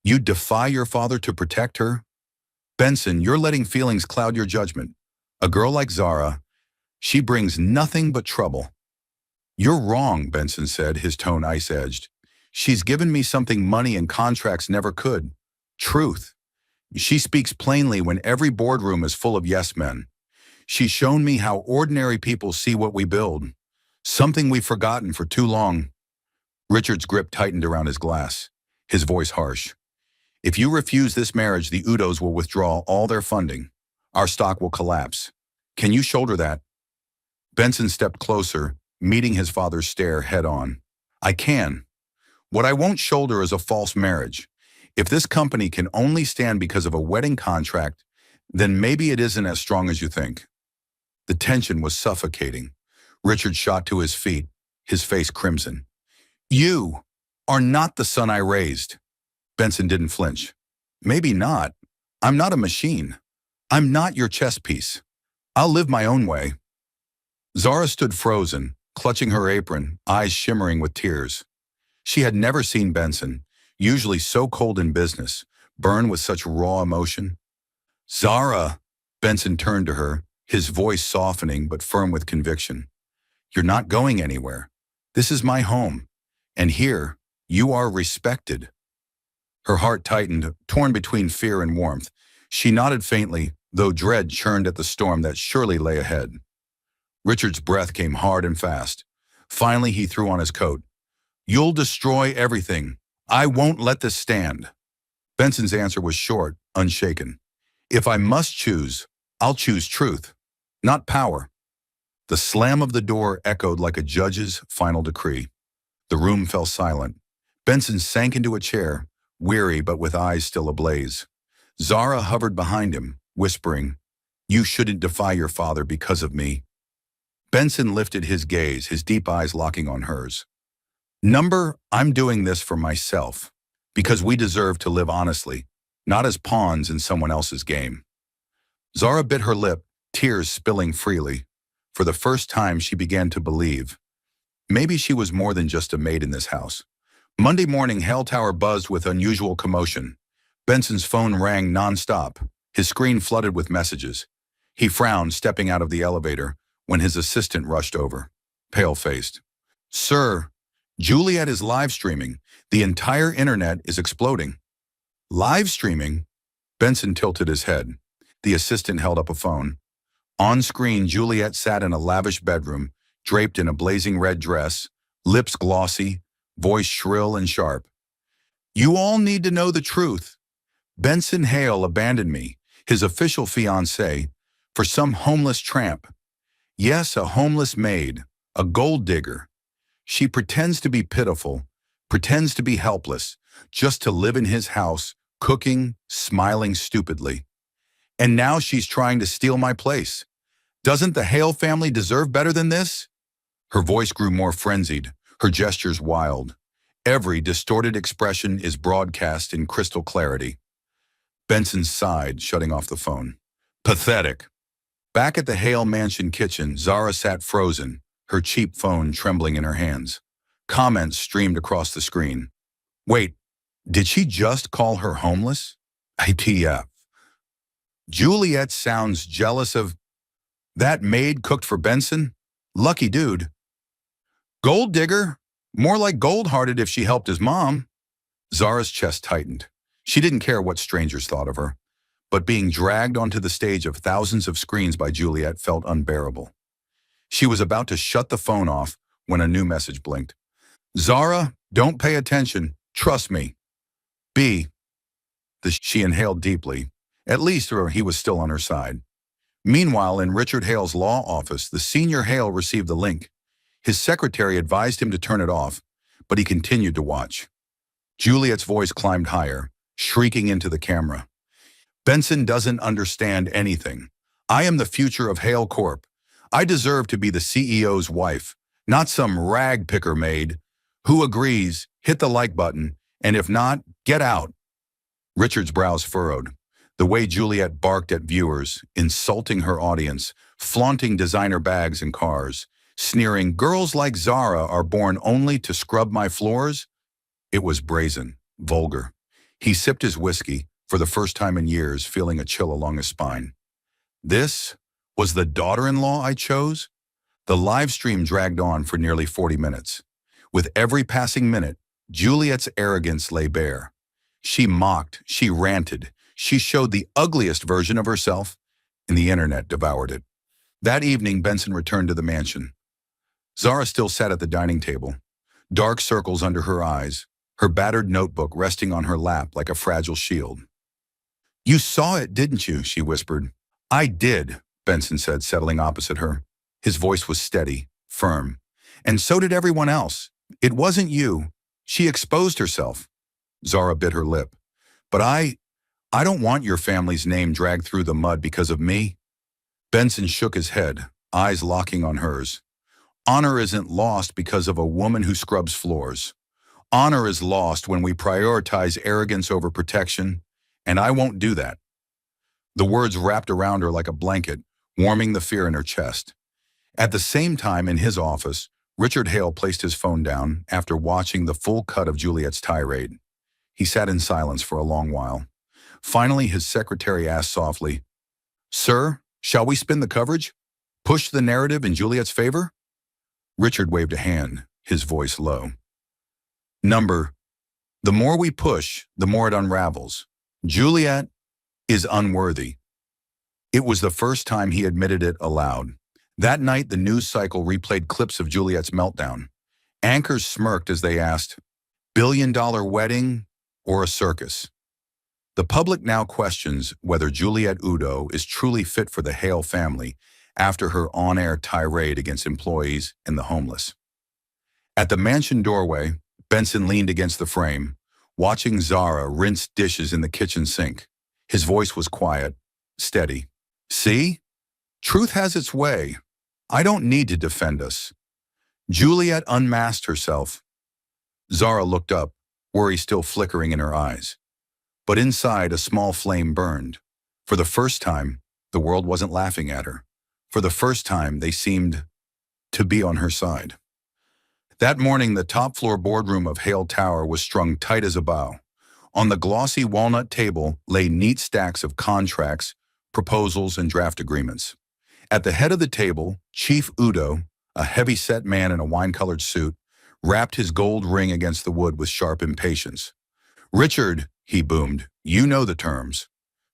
You defy your father to protect her? Benson, you're letting feelings cloud your judgment. A girl like Zara, she brings nothing but trouble. You're wrong, Benson said, his tone ice-edged. She's given me something money and contracts never could. Truth. She speaks plainly when every boardroom is full of yes men. She's shown me how ordinary people see what we build, something we've forgotten for too long. Richard's grip tightened around his glass, his voice harsh. If you refuse this marriage, the Udos will withdraw all their funding. Our stock will collapse. Can you shoulder that? Benson stepped closer, meeting his father's stare head on. I can. What I won't shoulder is a false marriage. If this company can only stand because of a wedding contract, then maybe it isn't as strong as you think. The tension was suffocating. Richard shot to his feet, his face crimson. You are not the son I raised. Benson didn't flinch. Maybe not. I'm not a machine. I'm not your chess piece. I'll live my own way. Zara stood frozen, clutching her apron, eyes shimmering with tears. She had never seen Benson, usually so cold in business, burn with such raw emotion. Zara! Benson turned to her, his voice softening but firm with conviction. You're not going anywhere. This is my home. And here, you are respected. Her heart tightened, torn between fear and warmth. She nodded faintly, though dread churned at the storm that surely lay ahead. Richard's breath came hard and fast. Finally, he threw on his coat. You'll destroy everything. I won't let this stand. Benson's answer was short, unshaken. If I must choose, I'll choose truth, not power. The slam of the door echoed like a judge's final decree. The room fell silent. Benson sank into a chair, weary but with eyes still ablaze. Zara hovered behind him, whispering, You shouldn't defy your father because of me. Benson lifted his gaze, his deep eyes locking on hers. I'm doing this for myself, because we deserve to live honestly, not as pawns in someone else's game. Zara bit her lip, tears spilling freely. For the first time, she began to believe. Maybe she was more than just a maid in this house. Monday morning, Hale Tower buzzed with unusual commotion. Benson's phone rang nonstop, his screen flooded with messages. He frowned, stepping out of the elevator, when his assistant rushed over, pale-faced. Sir, Juliet is live streaming. The entire internet is exploding. Live streaming? Benson tilted his head. The assistant held up a phone. On screen, Juliet sat in a lavish bedroom, draped in a blazing red dress, lips glossy, voice shrill and sharp. You all need to know the truth. Benson Hale abandoned me, his official fiancé, for some homeless tramp. Yes, a homeless maid, a gold digger. She pretends to be pitiful, pretends to be helpless, just to live in his house, cooking, smiling stupidly. And now she's trying to steal my place. Doesn't the Hale family deserve better than this? Her voice grew more frenzied, her gestures wild. Every distorted expression is broadcast in crystal clarity. Benson sighed, shutting off the phone. Pathetic. Back at the Hale Mansion kitchen, Zara sat frozen, her cheap phone trembling in her hands. Comments streamed across the screen. Wait, did she just call her homeless? ITF. Juliet sounds jealous of... That maid cooked for Benson? Lucky dude. Gold digger? More like gold-hearted if she helped his mom. Zara's chest tightened. She didn't care what strangers thought of her, but being dragged onto the stage of thousands of screens by Juliet felt unbearable. She was about to shut the phone off when a new message blinked. Zara, don't pay attention. Trust me. B. She inhaled deeply. At least he was still on her side. Meanwhile, in Richard Hale's law office, the senior Hale received the link. His secretary advised him to turn it off, but he continued to watch. Juliet's voice climbed higher, shrieking into the camera. Benson doesn't understand anything. I am the future of Hale Corp. I deserve to be the CEO's wife, not some rag picker maid. Who agrees, hit the like button, and if not, get out. Richard's brows furrowed. The way Juliet barked at viewers, insulting her audience, flaunting designer bags and cars, sneering, girls like Zara are born only to scrub my floors. It was brazen, vulgar. He sipped his whiskey, for the first time in years, feeling a chill along his spine. This was the daughter-in-law I chose? The live stream dragged on for nearly 40 minutes. With every passing minute, Juliet's arrogance lay bare. She mocked, she ranted, She showed the ugliest version of herself, and the internet devoured it. That evening, Benson returned to the mansion. Zara still sat at the dining table, dark circles under her eyes, her battered notebook resting on her lap like a fragile shield. "You saw it, didn't you?" she whispered. "I did," Benson said, settling opposite her. His voice was steady, firm. "And so did everyone else. It wasn't you. She exposed herself." Zara bit her lip. "But I don't want your family's name dragged through the mud because of me." Benson shook his head, eyes locking on hers. "Honor isn't lost because of a woman who scrubs floors. Honor is lost when we prioritize arrogance over protection, and I won't do that." The words wrapped around her like a blanket, warming the fear in her chest. At the same time, in his office, Richard Hale placed his phone down after watching the full cut of Juliet's tirade. He sat in silence for a long while. Finally, his secretary asked softly, "Sir, shall we spin the coverage? Push the narrative in Juliet's favor?" Richard waved a hand, his voice low. "The more we push, the more it unravels. Juliet is unworthy." It was the first time he admitted it aloud. That night, the news cycle replayed clips of Juliet's meltdown. Anchors smirked as they asked, "Billion-dollar wedding or a circus?" The public now questions whether Juliet Udo is truly fit for the Hale family after her on-air tirade against employees and the homeless. At the mansion doorway, Benson leaned against the frame, watching Zara rinse dishes in the kitchen sink. His voice was quiet, steady. "See? Truth has its way. I don't need to defend us. Juliet unmasked herself." Zara looked up, worry still flickering in her eyes. But inside, a small flame burned. For the first time, the world wasn't laughing at her. For the first time, they seemed to be on her side. That morning, the top-floor boardroom of Hale Tower was strung tight as a bow. On the glossy walnut table lay neat stacks of contracts, proposals, and draft agreements. At the head of the table, Chief Udo, a heavy-set man in a wine-colored suit, rapped his gold ring against the wood with sharp impatience. "Richard," he boomed, "you know the terms.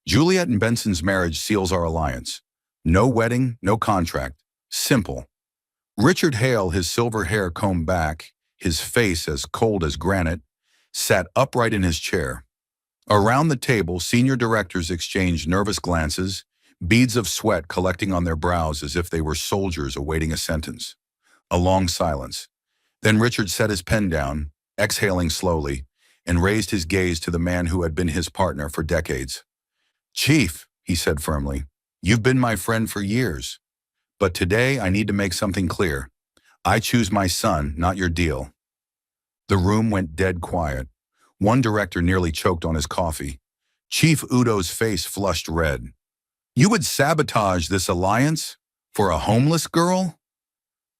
Juliet and Benson's marriage seals our alliance. No wedding, no contract. Simple." Richard Hale, his silver hair combed back, his face as cold as granite, sat upright in his chair. Around the table, senior directors exchanged nervous glances, beads of sweat collecting on their brows as if they were soldiers awaiting a sentence. A long silence. Then Richard set his pen down, exhaling slowly, and raised his gaze to the man who had been his partner for decades. "Chief," he said firmly, "you've been my friend for years. But today I need to make something clear. I choose my son, not your deal." The room went dead quiet. One director nearly choked on his coffee. Chief Udo's face flushed red. "You would sabotage this alliance? For a homeless girl?"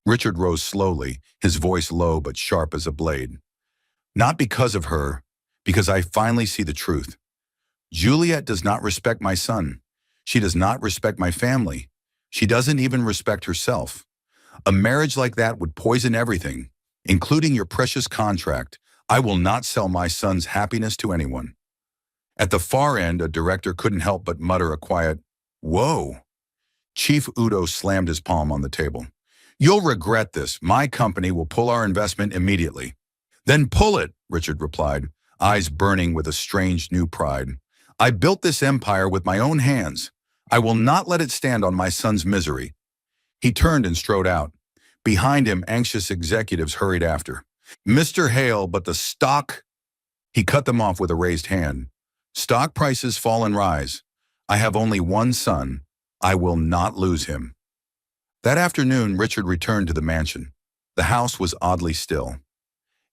Richard rose slowly, his voice low but sharp as a blade. "Not because of her, because I finally see the truth. Juliet does not respect my son. She does not respect my family. She doesn't even respect herself. A marriage like that would poison everything, including your precious contract. I will not sell my son's happiness to anyone." At the far end, a director couldn't help but mutter a quiet, "Whoa." Chief Udo slammed his palm on the table. "You'll regret this. My company will pull our investment immediately." "Then pull it," Richard replied, eyes burning with a strange new pride. "I built this empire with my own hands. I will not let it stand on my son's misery." He turned and strode out. Behind him, anxious executives hurried after. "Mr. Hale, but the stock—" He cut them off with a raised hand. "Stock prices fall and rise. I have only one son. I will not lose him." That afternoon, Richard returned to the mansion. The house was oddly still.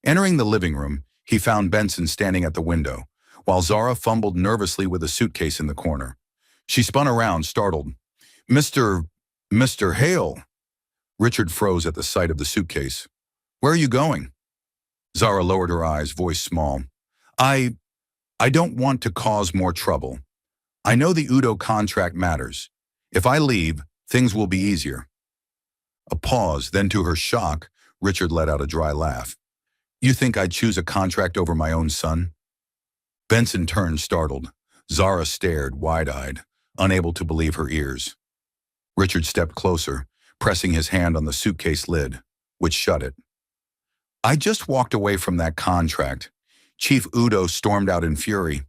Entering the living room, he found Benson standing at the window, while Zara fumbled nervously with a suitcase in the corner. She spun around, startled. Mr. Hale." Richard froze at the sight of the suitcase. "Where are you going?" Zara lowered her eyes, voice small. I don't want to cause more trouble. I know the Udo contract matters. If I leave, things will be easier." A pause, then to her shock, Richard let out a dry laugh. "You think I'd choose a contract over my own son?" Benson turned, startled. Zara stared, wide-eyed, unable to believe her ears. Richard stepped closer, pressing his hand on the suitcase lid, which shut it. I just walked away from that contract. Chief Udo stormed out in fury,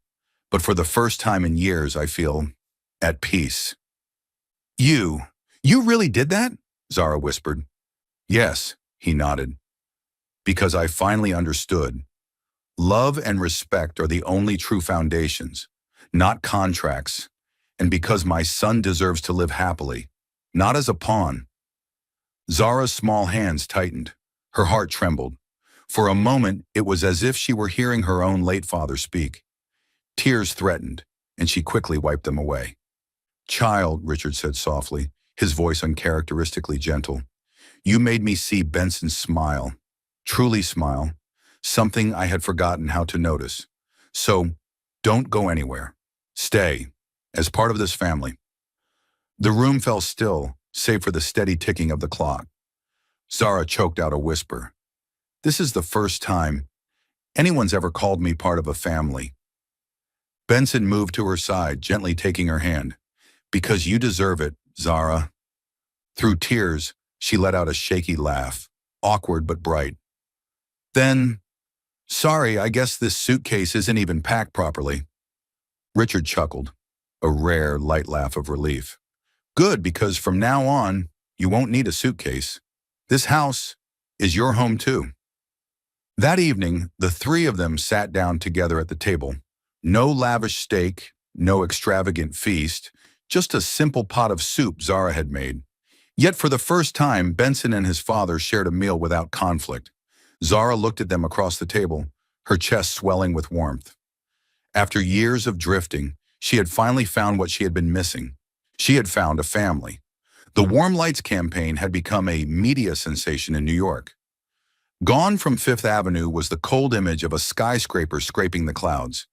but for the first time in years, I feel at peace. You really did that? Zara whispered. Yes, he nodded. Because I finally understood. Love and respect are the only true foundations, not contracts, and because my son deserves to live happily, not as a pawn. Zara's small hands tightened. Her heart trembled. For a moment, it was as if she were hearing her own late father speak. Tears threatened, and she quickly wiped them away. Child, Richard said softly, his voice uncharacteristically gentle, you made me see Benson smile, truly smile, something I had forgotten how to notice. So, don't go anywhere. Stay, as part of this family. The room fell still, save for the steady ticking of the clock. Zara choked out a whisper. This is the first time anyone's ever called me part of a family. Benson moved to her side, gently taking her hand. Because you deserve it, Zara. Through tears, she let out a shaky laugh, awkward but bright. Then, sorry, I guess this suitcase isn't even packed properly. Richard chuckled, a rare, light laugh of relief. Good, because from now on, you won't need a suitcase. This house is your home too. That evening, the three of them sat down together at the table. No lavish steak, no extravagant feast, just a simple pot of soup Zara had made. Yet for the first time, Benson and his father shared a meal without conflict. Zara looked at them across the table, her chest swelling with warmth. After years of drifting, she had finally found what she had been missing. She had found a family. The Warm Lights campaign had become a media sensation in New York. Gone from Fifth Avenue was the cold image of a skyscraper scraping the clouds.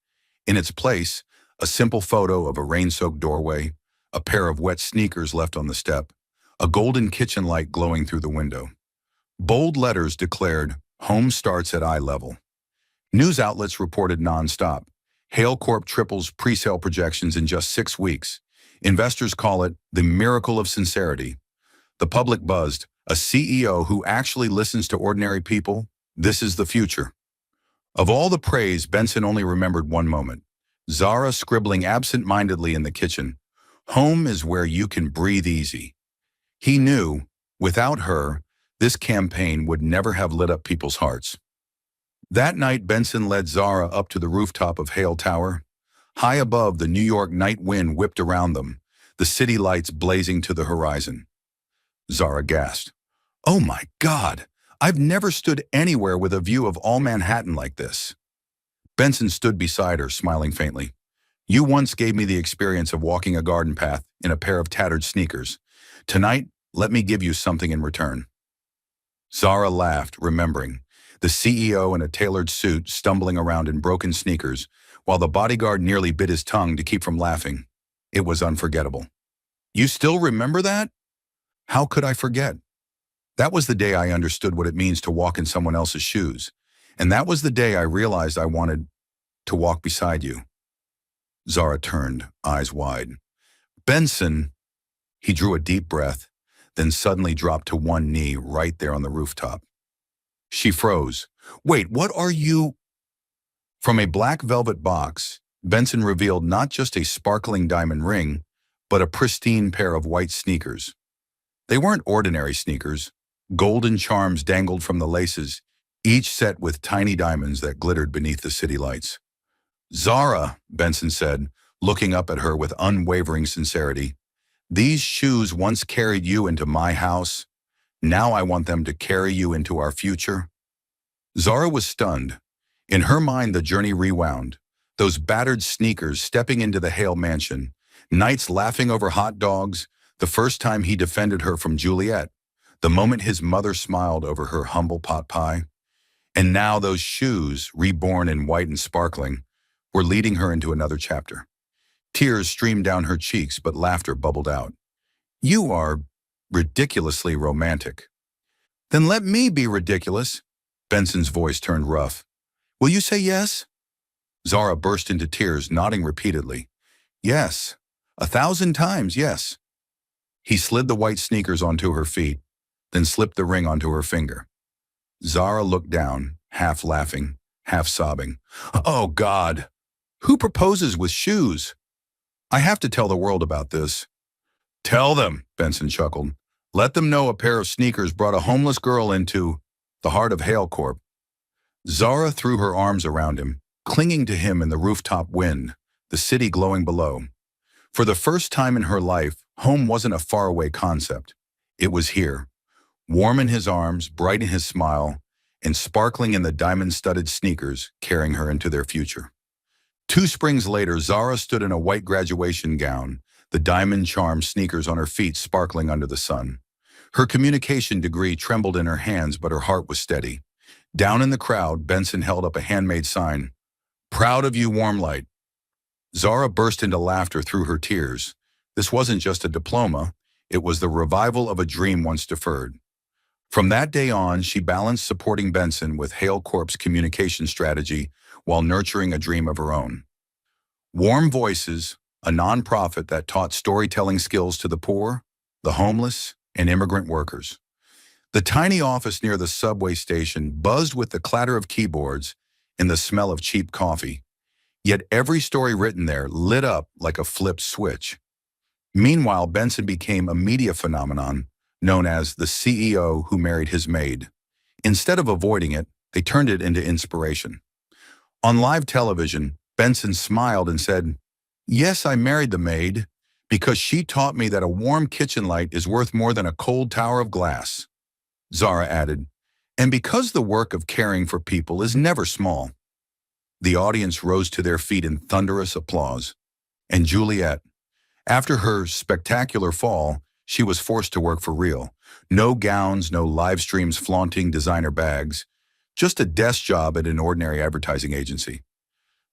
In its place, a simple photo of a rain-soaked doorway, a pair of wet sneakers left on the step, a golden kitchen light glowing through the window. Bold letters declared, home starts at eye level. News outlets reported nonstop. Hale Corp triples pre-sale projections in just 6 weeks. Investors call it the miracle of sincerity. The public buzzed, a CEO who actually listens to ordinary people, this is the future. Of all the praise, Benson only remembered one moment. Zara scribbling absent-mindedly in the kitchen. Home is where you can breathe easy. He knew, without her, this campaign would never have lit up people's hearts. That night, Benson led Zara up to the rooftop of Hale Tower. High above, the New York night wind whipped around them, the city lights blazing to the horizon. Zara gasped. Oh my God, I've never stood anywhere with a view of all Manhattan like this. Benson stood beside her, smiling faintly. You once gave me the experience of walking a garden path in a pair of tattered sneakers. Tonight, let me give you something in return. Zara laughed, remembering. The CEO in a tailored suit stumbling around in broken sneakers, while the bodyguard nearly bit his tongue to keep from laughing. It was unforgettable. You still remember that? How could I forget? That was the day I understood what it means to walk in someone else's shoes. And that was the day I realized I wanted to walk beside you. Zara turned, eyes wide. Benson, he drew a deep breath, then suddenly dropped to one knee right there on the rooftop. She froze. Wait, what are you? From a black velvet box, Benson revealed not just a sparkling diamond ring, but a pristine pair of white sneakers. They weren't ordinary sneakers. Golden charms dangled from the laces, each set with tiny diamonds that glittered beneath the city lights. Zara, Benson said, looking up at her with unwavering sincerity, these shoes once carried you into my house. Now I want them to carry you into our future. Zara was stunned. In her mind, the journey rewound. Those battered sneakers stepping into the Hale mansion, nights laughing over hot dogs, the first time he defended her from Juliet, the moment his mother smiled over her humble pot pie. And now those shoes, reborn in white and sparkling, were leading her into another chapter. Tears streamed down her cheeks, but laughter bubbled out. You are ridiculously romantic. Then let me be ridiculous. Benson's voice turned rough. Will you say yes? Zara burst into tears, nodding repeatedly. Yes. 1,000 times, yes. He slid the white sneakers onto her feet, then slipped the ring onto her finger. Zara looked down, half laughing, half sobbing. Oh, God! Who proposes with shoes? I have to tell the world about this. Tell them, Benson chuckled. Let them know a pair of sneakers brought a homeless girl into the heart of Hale Corp. Zara threw her arms around him, clinging to him in the rooftop wind, the city glowing below. For the first time in her life, home wasn't a faraway concept. It was here, warm in his arms, bright in his smile, and sparkling in the diamond-studded sneakers carrying her into their future. 2 springs later, Zara stood in a white graduation gown, the diamond-charmed sneakers on her feet sparkling under the sun. Her communication degree trembled in her hands, but her heart was steady. Down in the crowd, Benson held up a handmade sign. Proud of you, Warmlight. Zara burst into laughter through her tears. This wasn't just a diploma, it was the revival of a dream once deferred. From that day on, she balanced supporting Benson with Hale Corp's communication strategy while nurturing a dream of her own. Warm Voices, a nonprofit that taught storytelling skills to the poor, the homeless, and immigrant workers. The tiny office near the subway station buzzed with the clatter of keyboards and the smell of cheap coffee. Yet every story written there lit up like a flipped switch. Meanwhile, Benson became a media phenomenon known as the CEO who married his maid. Instead of avoiding it, they turned it into inspiration. On live television, Benson smiled and said, Yes, I married the maid because she taught me that a warm kitchen light is worth more than a cold tower of glass. Zara added, and because the work of caring for people is never small. The audience rose to their feet in thunderous applause. And Juliet, after her spectacular fall, she was forced to work for real. No gowns, no live streams flaunting designer bags, just a desk job at an ordinary advertising agency.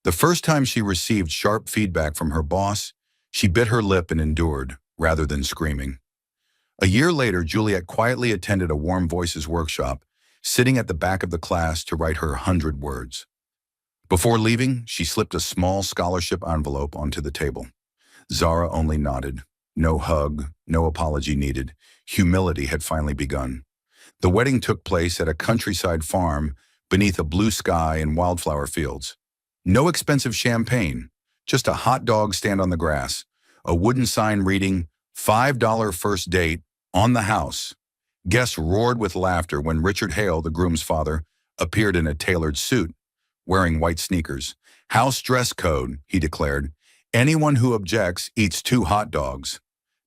The first time she received sharp feedback from her boss, she bit her lip and endured, rather than screaming. A year later, Juliet quietly attended a Warm Voices workshop, sitting at the back of the class to write her 100 words. Before leaving, she slipped a small scholarship envelope onto the table. Zara only nodded. No hug, no apology needed. Humility had finally begun. The wedding took place at a countryside farm beneath a blue sky and wildflower fields. No expensive champagne, just a hot dog stand on the grass, a wooden sign reading, $5 first date, on the house. Guests roared with laughter when Richard Hale, the groom's father, appeared in a tailored suit, wearing white sneakers. House dress code, he declared. Anyone who objects eats 2 hot dogs.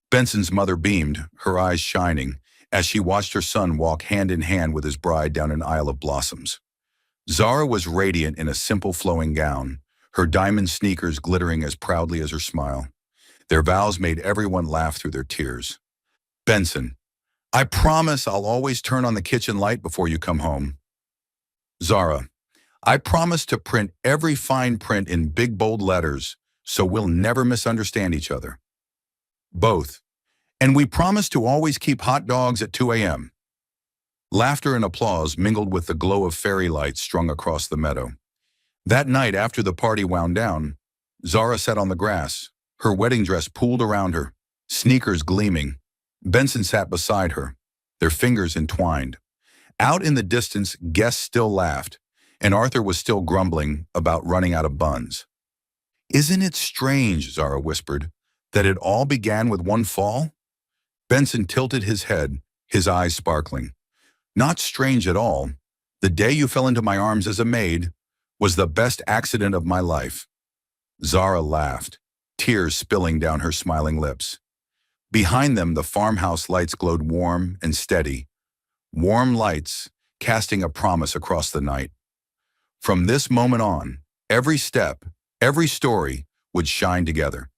Benson's mother beamed, her eyes shining, as she watched her son walk hand in hand with his bride down an aisle of blossoms. Zara was radiant in a simple flowing gown, her diamond sneakers glittering as proudly as her smile. Their vows made everyone laugh through their tears. Benson, I promise I'll always turn on the kitchen light before you come home. Zara, I promise to print every fine print in big bold letters so we'll never misunderstand each other. Both. And we promise to always keep hot dogs at 2 a.m. Laughter and applause mingled with the glow of fairy lights strung across the meadow. That night, after the party wound down, Zara sat on the grass, her wedding dress pooled around her, sneakers gleaming. Benson sat beside her, their fingers entwined. Out in the distance, guests still laughed, and Arthur was still grumbling about running out of buns. Isn't it strange, Zara whispered, that it all began with one fall? Benson tilted his head, his eyes sparkling. Not strange at all. The day you fell into my arms as a maid was the best accident of my life. Zara laughed, tears spilling down her smiling lips. Behind them, the farmhouse lights glowed warm and steady. Warm lights, casting a promise across the night. From this moment on, every step, every story would shine together.